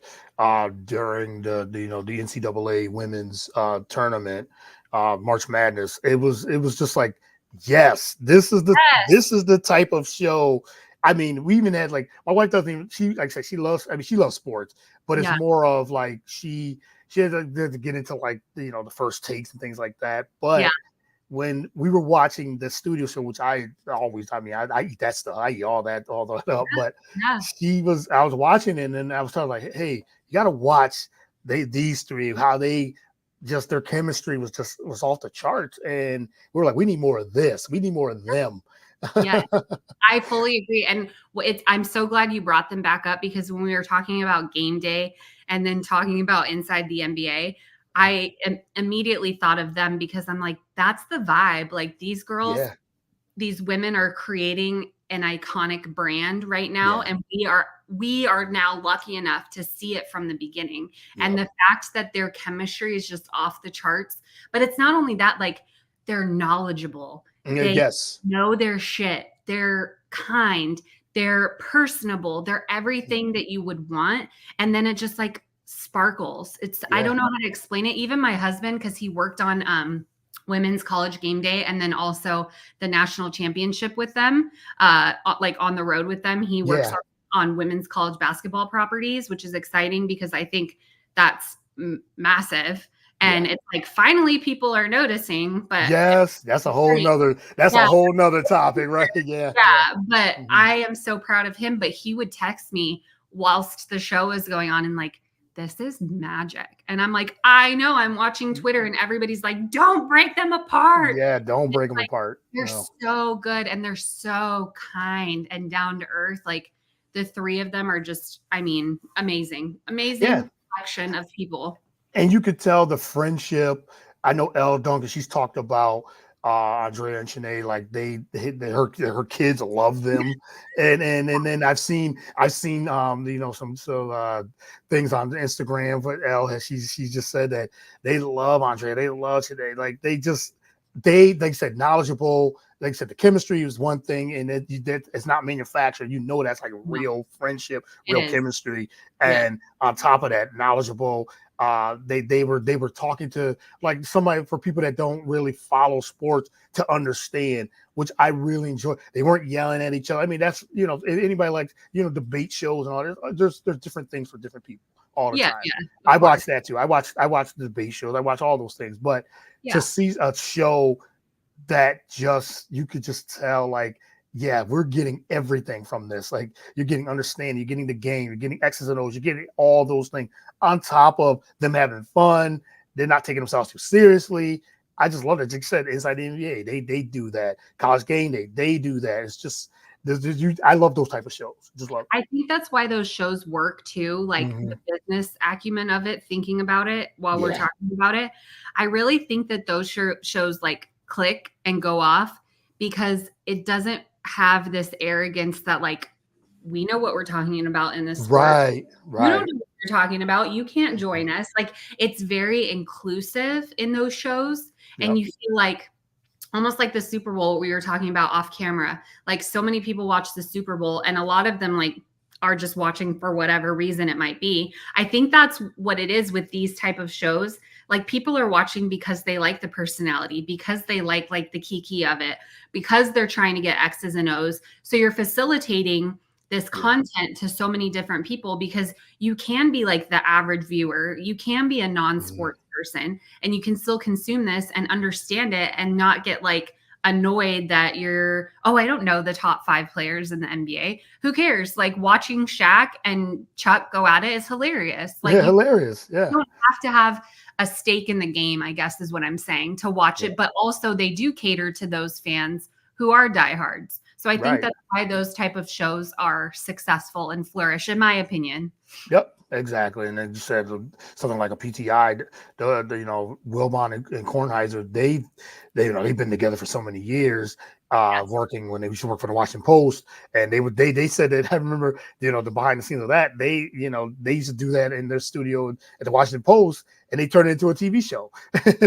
during the NCAA women's tournament, March Madness. It was just like, yes, this is the type of show. I mean, we even had like, my wife doesn't even, she like I said, she loves sports, but it's more of like she had to get into like the first takes and things like that. But when we were watching the studio show, which I eat that stuff. I eat all that up. But I was watching it, and then I was telling like, hey, you got to watch these three, how they just, their chemistry was off the charts. And we were like, we need more of this. We need more of them. Yeah, I fully agree. And I'm so glad you brought them back up, because when we were talking about game day and then talking about inside the NBA, I immediately thought of them, because I'm like, that's the vibe. Like, these girls these women are creating an iconic brand right now, Yeah. and we are now lucky enough to see it from the beginning. Yep. And the fact that their chemistry is just off the charts, but it's not only that, like, they're knowledgeable. They Yes. know their shit. They're kind. They're personable. They're everything that you would want. And then it just like sparkles. I Yeah. don't know how to explain it. Even my husband, because he worked on women's college game day and then also the national championship with them, like on the road with them. He works Yeah. on women's college basketball properties, which is exciting because I think that's massive. And it's like finally people are noticing, but Yes, that's a whole nother topic, right? Yeah. but Mhm. I am so proud of him. But he would text me whilst the show is going on and like, this is magic. And I'm like, I know, I'm watching Twitter and everybody's like, don't break them apart. Yeah, don't break them apart. They're No. so good and they're so kind and down to earth. Like the three of them are just, I mean, amazing collection of people. And you could tell the friendship. I know Elle Duncan, she's talked about Andrea and Shanae, like her kids love them. and then I've seen some things on Instagram, but Elle she just said that they love Andrea, they love Shanae, like they said knowledgeable. Like I said, the chemistry is one thing, and it's not manufactured. You know, that's like real friendship, real chemistry, and on top of that, knowledgeable. They were talking to like somebody, for people that don't really follow sports, to understand, which I really enjoy. They weren't yelling at each other. I mean, that's, anybody likes, debate shows and all that. There's different things for different people all the time. I watch that too. I watch the debate shows. I watch all those things. But to see a show that you could just tell, like, yeah, we're getting everything from this. Like, you're getting understanding, you're getting the game, you're getting X's and O's, you're getting all those things on top of them having fun. They're not taking themselves too seriously. I just love it. Like you said, inside the NBA, they do that. College Game Day, they do that. It's just, I love those type of shows. Just love it. I think that's why those shows work too, like the business acumen of it, thinking about it while we're talking about it. I really think that those shows like click and go off because it doesn't have this arrogance that like, we know what we're talking about in this sport. Right. You don't know what you're talking about. You can't join us. Like, it's very inclusive in those shows. And you feel like almost like the Super Bowl we were talking about off camera. Like, so many people watch the Super Bowl and a lot of them like are just watching for whatever reason it might be. I think that's what it is with these type of shows. Like, people are watching because they like the personality, because they like the kiki of it, because they're trying to get X's and O's. So you're facilitating this content to so many different people because you can be like the average viewer. You can be a non-sports person and you can still consume this and understand it and not get like annoyed that I don't know the top 5 players in the NBA. Who cares? Like, watching Shaq and Chuck go at it is hilarious. Like, hilarious. Yeah. You don't have to have a stake in the game, I guess is what I'm saying, to watch it. But also they do cater to those fans who are diehards. So I think that's why those type of shows are successful and flourish, in my opinion. Yep, exactly. And then you said something like a PTI, Wilbon and Kornheiser, they've been together for so many years, working when they used to work for the Washington Post, and they said that, I remember, the behind the scenes of that, they used to do that in their studio at the Washington Post, and they turned it into a TV show.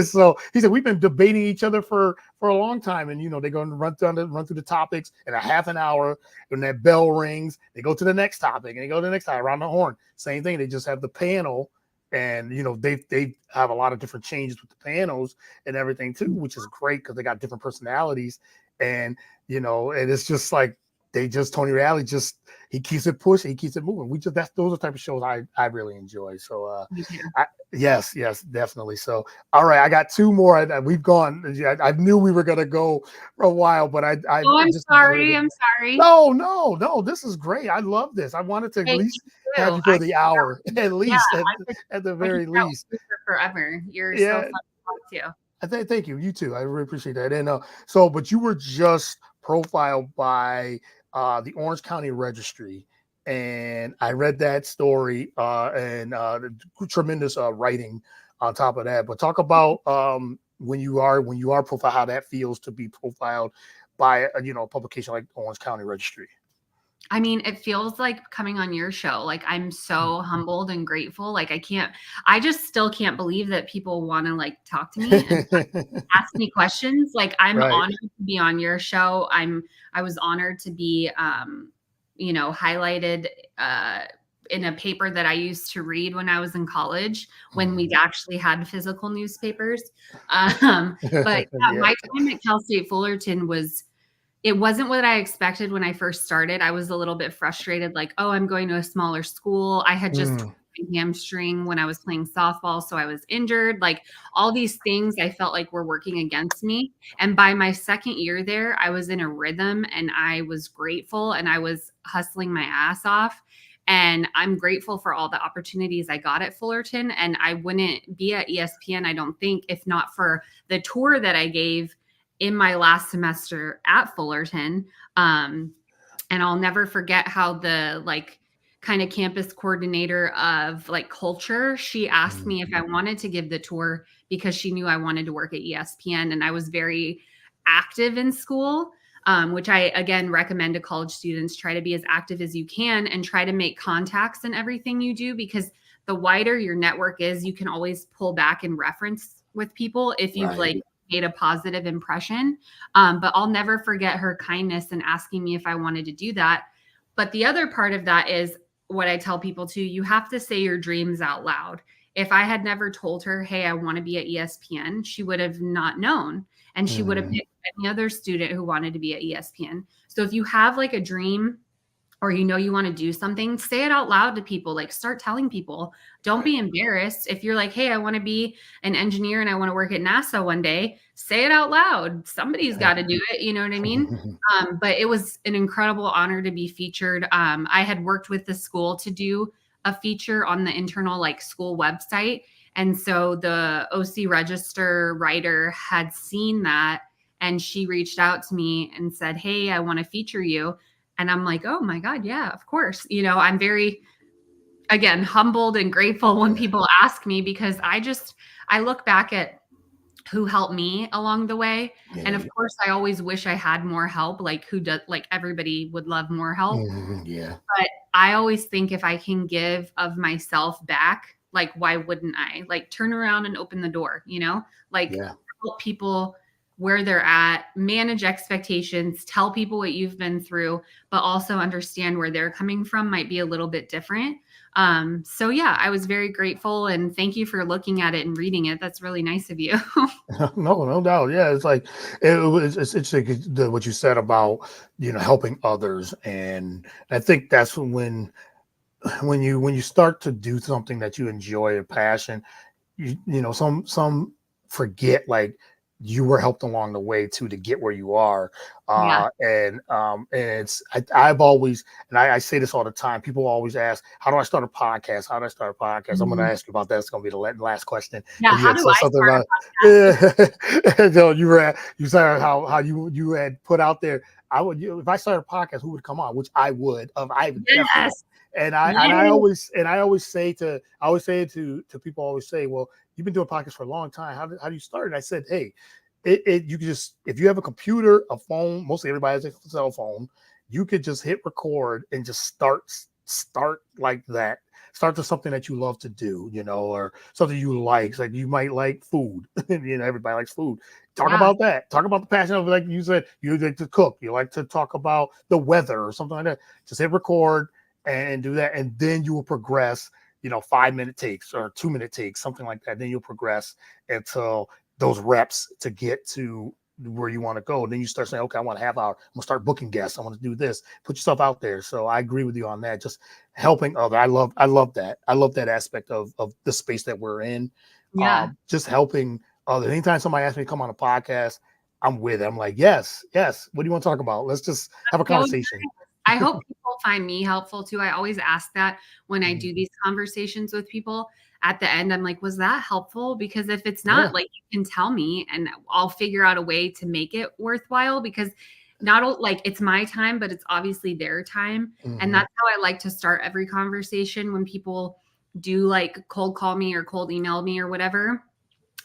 So he said, we've been debating each other for a long time, and they're going to run through the topics in a half an hour. When that bell rings, they go to the next topic, and they go to the next time around the horn. Same thing. They just have the panel, and they have a lot of different changes with the panels and everything too, which is great because they got different personalities, and and it's just like Tony Reali he keeps it pushing, he keeps it moving. Those are the type of shows I really enjoy. So yes, definitely. So all right, I got 2 more. We've gone. I knew we were gonna go for a while, but I'm sorry. No, this is great. I love this. I wanted to at least have you for the hour, at least at the very least. Forever. You're so fun to talk to. Thank you. You too. I really appreciate that. And but you were just profiled by the Orange County Registry, and I read that story and tremendous writing on top of that. But talk about when you are profiled, how that feels to be profiled by a publication like Orange County Registry? I mean, it feels like coming on your show. Like, I'm so humbled and grateful. Like, I just still can't believe that people want to like talk to me and ask me questions. Like, I'm Right. honored to be on your show. I was honored to be, highlighted, in a paper that I used to read when I was in college, when we actually had physical newspapers. But yeah, Yeah. my time at Cal State Fullerton it wasn't what I expected when I first started. I was a little bit frustrated, like, oh, I'm going to a smaller school. I had just torn my hamstring when I was playing softball, so I was injured. Like, all these things I felt like were working against me. And by my second year there, I was in a rhythm and I was grateful and I was hustling my ass off. And I'm grateful for all the opportunities I got at Fullerton. And I wouldn't be at ESPN, I don't think, if not for the tour that I gave in my last semester at Fullerton. And I'll never forget how the like kind of campus coordinator of like culture, she asked me if I wanted to give the tour because she knew I wanted to work at ESPN. And I was very active in school, which I, again, recommend to college students. Try to be as active as you can and try to make contacts in everything you do, because the wider your network is, you can always pull back and reference with people if you've like made a positive impression. But I'll never forget her kindness and asking me if I wanted to do that. But the other part of that is what I tell people too, you have to say your dreams out loud. If I had never told her, hey, I want to be at ESPN, she would have not known. And she would have picked any other student who wanted to be at ESPN. So if you have like a dream, or you want to do something, say it out loud to people. Like, start telling people. Don't be embarrassed. If you're like, hey, I want to be an engineer and I want to work at NASA one day, say it out loud. Somebody's got to do it. You know what I mean? But it was an incredible honor to be featured. I had worked with the school to do a feature on the internal like school website. And so the OC Register writer had seen that, and she reached out to me and said, hey, I want to feature you. And I'm like, oh my God, yeah, of course. I'm very, again, humbled and grateful when people ask me, because I look back at who helped me along the way. And of course, I always wish I had more help, like everybody would love more help. But I always think if I can give of myself back, like, why wouldn't I? Like, turn around and open the door, help people where they're at, manage expectations, tell people what you've been through, but also understand where they're coming from might be a little bit different. So yeah, I was very grateful, and thank you for looking at it and reading it. That's really nice of you. No doubt. Yeah, it's like it's interesting what you said about helping others, and I think that's when you start to do something that you enjoy a passion, some forget like you were helped along the way too to get where you are. Yeah. And I've always, and I say this all the time, people always ask, how do I start a podcast? How do I start a podcast? I'm going to ask you about that. It's going to be the last question. Yeah. You How had do said I something start about, yeah. So you said how you had put out there, if I started a podcast, who would come on? Which I would definitely. And I always say it to people, always say, well, you've been doing podcasts for a long time. How do you start? And I said, hey, you can just, if you have a computer, a phone, mostly everybody has a cell phone, you could just hit record and just start like that. Start to something that you love to do, or something you like. It's like you might like food. Everybody likes food. Talk about that. Talk about the passion of, like you said, you like to cook. You like to talk about the weather or something like that. Just hit record and do that, and then you will progress 5-minute takes or 2-minute takes, something like that. Then you'll progress until those reps to get to where you want to go. And then you start saying, okay, I want a half hour, I'm gonna start booking guests, I want to do this, put yourself out there. So I agree with you on that, just helping other. I love that aspect of the space that we're in. Just helping others. Anytime somebody asks me to come on a podcast, I'm with it. I'm like, yes, what do you want to talk about? Let's just have a conversation. I hope people find me helpful too. I always ask that when I do these conversations with people. At the end, I'm like, was that helpful? Because if it's not, like, you can tell me and I'll figure out a way to make it worthwhile, because not like it's my time, but it's obviously their time. And that's how I like to start every conversation when people do like cold call me or cold email me or whatever.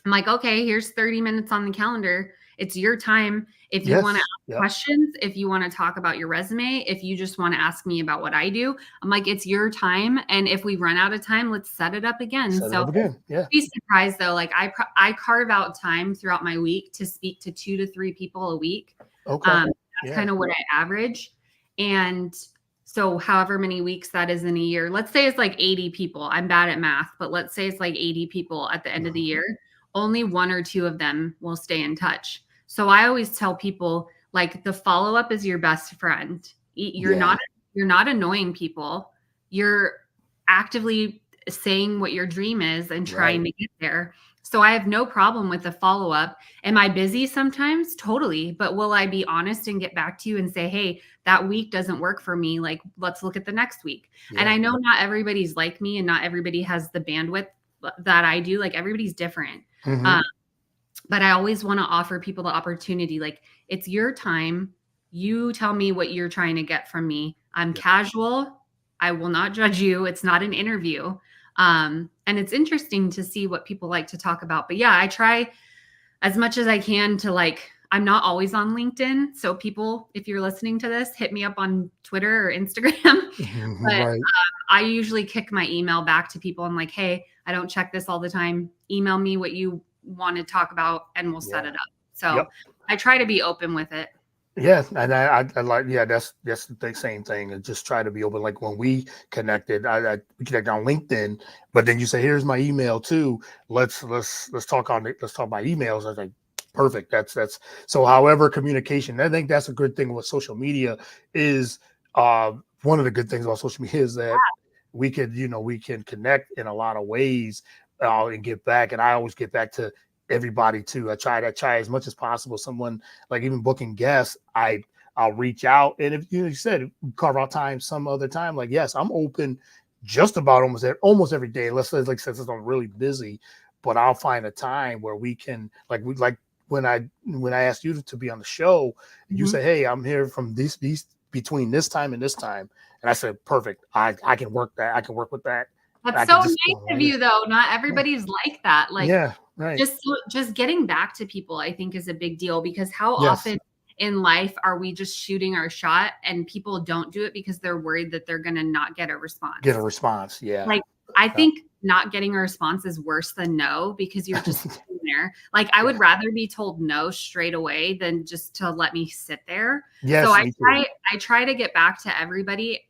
I'm like, okay, here's 30 minutes on the calendar. It's your time. If you want to ask questions, if you want to talk about your resume, if you just want to ask me about what I do, I'm like, it's your time. And if we run out of time, let's set it up again. Be surprised though. Like I carve out time throughout my week to speak to 2 to 3 people a week. That's kind of what I average. And so however many weeks that is in a year, let's say it's like 80 people. I'm bad at math, but let's say it's like 80 people at the end of the year. Only 1 or 2 of them will stay in touch. So I always tell people, like, the follow-up is your best friend. You're not annoying people. You're actively saying what your dream is and trying to get there. So I have no problem with the follow-up. Am I busy sometimes? Totally. But will I be honest and get back to you and say, hey, that week doesn't work for me. Like, let's look at the next week. And I know not everybody's like me and not everybody has the bandwidth that I do. Like, everybody's different. But I always want to offer people the opportunity. Like, it's your time. You tell me what you're trying to get from me. I'm casual. I will not judge you. It's not an interview. And it's interesting to see what people like to talk about. But yeah, I try as much as I can to, like, I'm not always on LinkedIn. So people, if you're listening to this, hit me up on Twitter or Instagram. But I usually kick my email back to people. I'm like, hey, I don't check this all the time. Email me what you want to talk about and we'll set it up. So I try to be open with it. Yeah, and I like, that's the same thing. And just try to be open. Like when we connected, we connected on LinkedIn, but then you say, here's my email too. Let's talk on it. Let's talk about emails. I was like, perfect. That's so. However, communication. I think that's a good thing with social media. Is one of the good things about social media is that we can connect in a lot of ways and get back. And I always get back to everybody too. I try as much as possible. Someone, like, even booking guests, I'll reach out, and if you said carve out time some other time, like, yes, I'm open just about almost every day, unless, like, since I'm really busy, but I'll find a time where we can, like when I asked you to be on the show, you say, hey, I'm here from these between this time and this time, and I said, perfect, I can work that. I can work with that. That's so nice of you, though. Not everybody's like that. Like, just getting back to people, I think, is a big deal, because how often in life are we just shooting our shot and people don't do it because they're worried that they're going to not get a response? Like, I think not getting a response is worse than no, because you're just sitting there. Like, I would rather be told no straight away than just to let me sit there. So I try to get back to everybody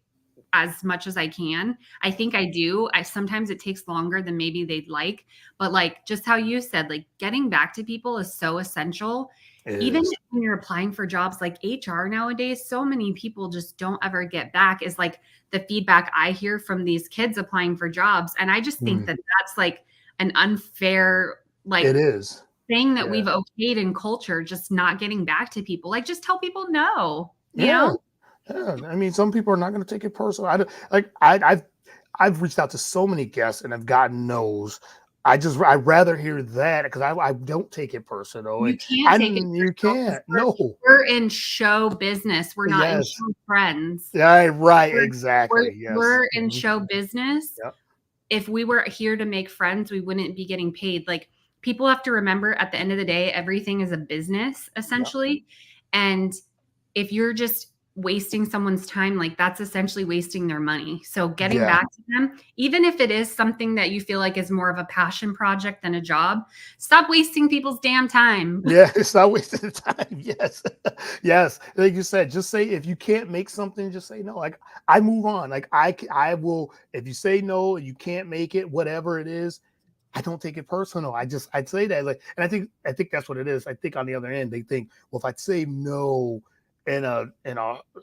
as much as I can. I think I do. Sometimes it takes longer than maybe they'd like, but, like, just how you said, like, getting back to people is so essential. Even when you're applying for jobs, like HR nowadays, so many people just don't ever get back, is like the feedback I hear from these kids applying for jobs. And I just think that that's like an unfair, like, it is thing that we've okayed in culture, just not getting back to people. Like, just tell people no, you know? Yeah, I mean, some people are not going to take it personal. I've reached out to so many guests and I've gotten no's. I'd rather hear that, because I don't take it personal. You can't take it personal. You can't. No, we're in show business. We're not in show friends. Yeah, right. Exactly. We're in show business. Yep. If we were here to make friends, we wouldn't be getting paid. Like, people have to remember, at the end of the day, everything is a business, essentially. Yep. And if you're just wasting someone's time, like, that's essentially wasting their money. So getting back to them, even if it is something that you feel like is more of a passion project than a job, stop wasting people's damn time. Yeah, stop wasting the time. Yes. Like you said, just say, if you can't make something, just say no. Like, I move on. Like, I will, if you say no, you can't make it, whatever it is, I don't take it personal. I'd say that, like, and I think that's what it is. I think on the other end, they think, well, if I say no in a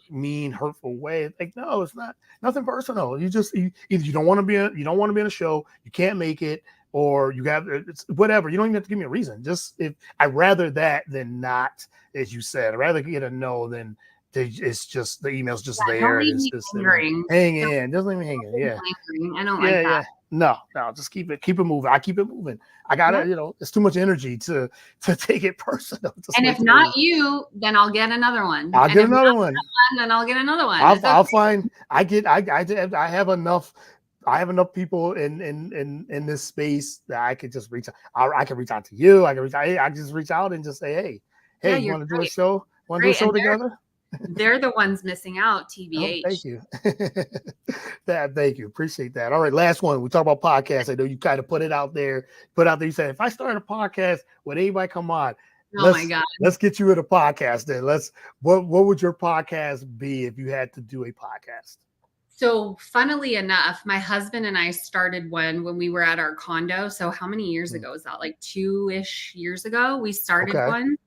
mean, hurtful way, like, no, it's not, nothing personal. Either you don't want to be in a show, you can't make it, or you have, it's whatever. You don't even have to give me a reason. Just, if I'd rather that than not, as you said, I'd rather get a no than it's just the email's just there. It's just hang in. Doesn't even hang in. Yeah. I don't like that. No, just keep it moving. I keep it moving. I gotta, it's too much energy to take it personal. And if not you, then I'll get another one. I'll get another one. Then I'll get another one. I'll find. I have enough. I have enough people in this space that I could just reach out. I can reach out to you. I can just reach out and just say, hey, hey, Yeah, you you're want to do a great. show? Want to do a Great. show And together? they're the ones missing out, Oh, TBH. thank you. Thank you. Appreciate that. All right, last one. We talk about podcasts. I know you kind of put out there. You said, if I start a podcast, would anybody come on? Oh my God. Let's get you in a podcast then. What would your podcast be if you had to do a podcast? So funnily enough, my husband and I started one when we were at our condo. So how many years ago was that? Like 2-ish years ago, we started Okay. one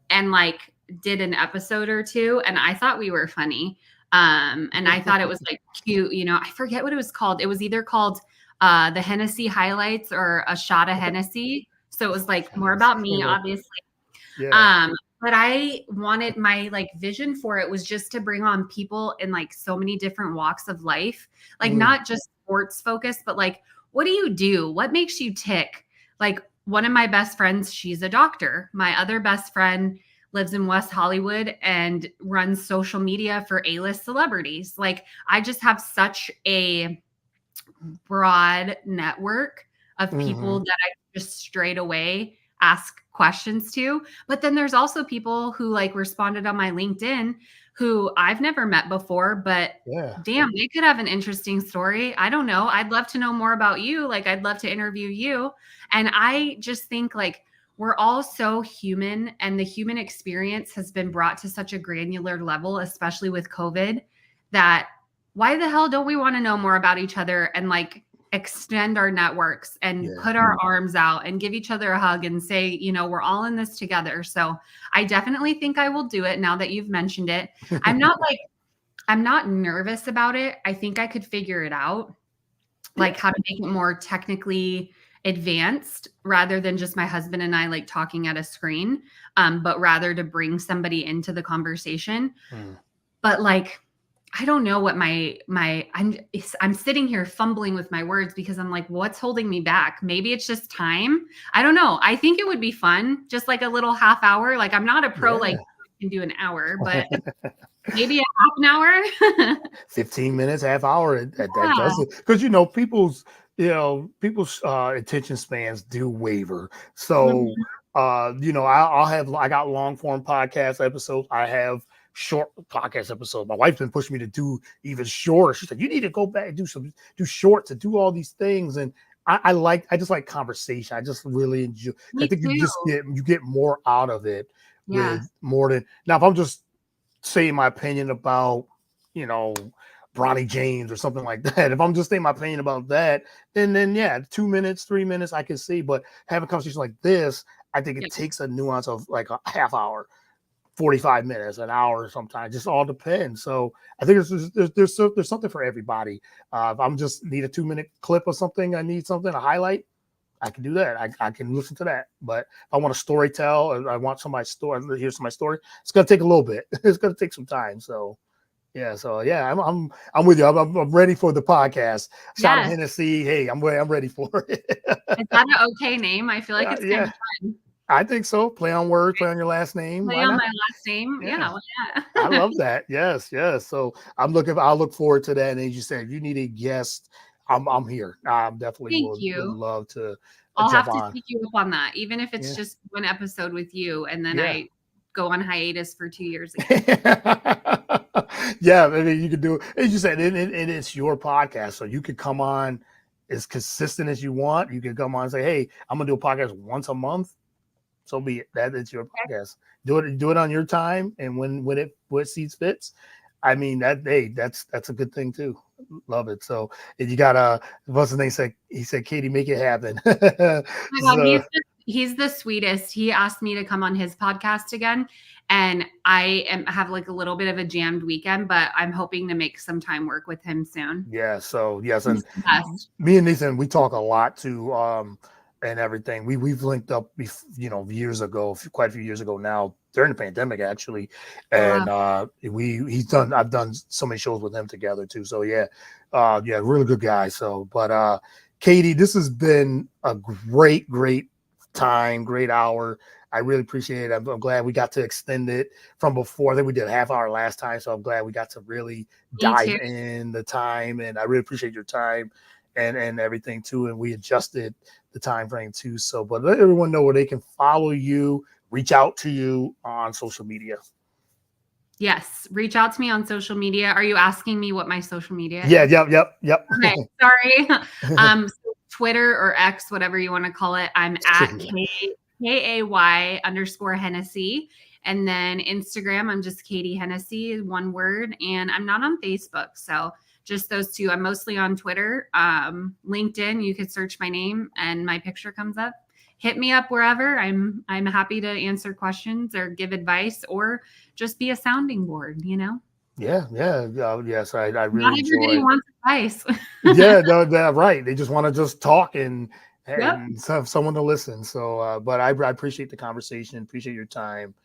and like did an episode or two. And I thought we were funny. And I thought it was like cute. You know, I forget what it was called. It was either called the Hennessey highlights or a shot of Hennessey. So it was like more about me, obviously. Yeah. But I wanted my like vision for it was just to bring on people in like so many different walks of life, like not just sports focused, but like, what do you do? What makes you tick? Like one of my best friends, she's a doctor. My other best friend lives in West Hollywood and runs social media for A-list celebrities. Like I just have such a broad network of people that I just straight away ask questions to. But then there's also people who like responded on my LinkedIn who I've never met before, but damn, they could have an interesting story. I don't know. I'd love to know more about you. Like I'd love to interview you. And I just think like we're all so human and the human experience has been brought to such a granular level, especially with COVID, that why the hell don't we want to know more about each other and like extend our networks and put our arms out and give each other a hug and say, you know, we're all in this together. So I definitely think I will do it now that you've mentioned it. I'm not nervous about it. I think I could figure it out, like how to make it more technically advanced rather than just my husband and I like talking at a screen, but rather to bring somebody into the conversation. But like, I don't know what I'm sitting here fumbling with my words because I'm like, what's holding me back? Maybe it's just time. I don't know. I think it would be fun, just like a little half hour. Like I'm not a pro, like I can do an hour, but maybe a half an hour, 15 minutes, half hour. That does it. Because, you know, people's attention spans do waver. So, you know, I got long form podcast episodes. I have short podcast episodes. My wife's been pushing me to do even shorter. She said, you need to go back and do shorts and do all these things. And I just like conversation. I just really enjoy. I think you get more out of it with more than now. If I'm just saying my opinion about, you know, Bronny James or something like that. If I'm just saying my opinion about that, then yeah, 2 minutes, 3 minutes, I can see. But having a conversation like this, I think it takes a nuance of like a half hour, 45 minutes, an hour sometimes. Just all depends. So I think there's something for everybody. If I'm just need a 2-minute clip or something, I need something to highlight, I can do that. I can listen to that. But if I want to story tell or I want somebody's story, hear somebody's story, it's gonna take a little bit. It's gonna take some time. So yeah, I'm with you. I'm ready for the podcast. Shot of Hennessey. Hey, I'm ready for it. Is that an okay name? I feel like it's kind of fun. I think so. Play on words, play on your last name. Play on my last name. Yeah. I love that. Yes. So I'll look forward to that. And as you said, if you need a guest, I'm here. I'm definitely would love to. I'll have to take you up on that, even if it's just one episode with you, and then I go on hiatus for 2 years again. Yeah, I mean, you could do it. As you said, and it's your podcast, so you could come on as consistent as you want. You can come on and say, "Hey, I'm gonna do a podcast once a month." So be it. That it's your podcast. Do it on your time, and when it sees fits. I mean that's a good thing too. Love it. So if you got what's his name? He said, Katie, make it happen. Oh my God, he's the sweetest. He asked me to come on his podcast again, and I have like a little bit of a jammed weekend, but I'm hoping to make some time work with him soon. Yeah. So yes, and me and Nathan, we talk a lot too. And everything. We've linked up, years ago, quite a few years ago now, during the pandemic actually, and I've done so many shows with him together too. So really good guy. So, but Katie, this has been a great time, great hour. I really appreciate it. I'm glad we got to extend it from before. I think we did a half hour last time, so I'm glad we got to really dive in the time, and I really appreciate your time and everything too. And we adjusted the time frame too. So, but let everyone know where they can follow you, reach out to you on social media? Yes, reach out to me on social media. Are you asking me what my social media Yeah, is? yep. Okay, sorry. So Twitter or X, whatever you want to call it, I'm at KAY_Hennessey. And then Instagram, I'm just Katie Hennessey, one word. And I'm not on Facebook. So just those two. I'm mostly on Twitter. LinkedIn, you could search my name and my picture comes up. Hit me up wherever. I'm happy to answer questions or give advice or just be a sounding board, you know? Yeah. Yes, I Not really everybody enjoy. wants advice. Yeah, no, they're right. They just want to just talk and Yep. have someone to listen. So, but I appreciate the conversation, appreciate your time,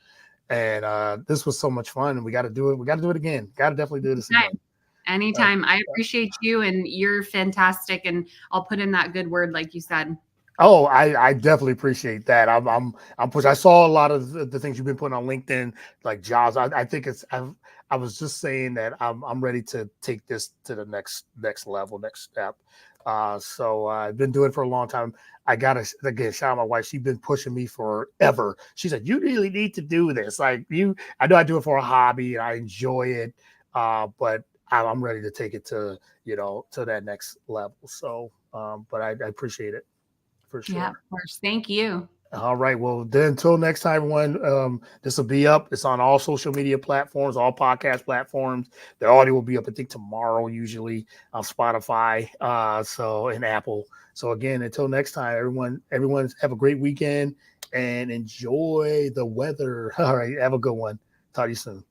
and this was so much fun. And we got to do it. We got to do it again. Got to definitely do this again. Anytime. I appreciate you and you're fantastic. And I'll put in that good word, like you said. Oh, I definitely appreciate that. I'm pushing. I saw a lot of the things you've been putting on LinkedIn, like jobs. I think I was just saying that I'm ready to take this to the next level, next step. So I've been doing it for a long time. I gotta again shout out my wife. She's been pushing me forever. She said, "You really need to do this. Like you, I know I do it for a hobby and I enjoy it, but I'm ready to take it to to that next level." So, but I appreciate it. For Yeah, sure. of course. Thank you. All right. Well, then until next time, everyone, this will be up. It's on all social media platforms, all podcast platforms. The audio will be up, I think, tomorrow, usually on Spotify, so and Apple. So again, until next time, everyone have a great weekend and enjoy the weather. All right. Have a good one. Talk to you soon.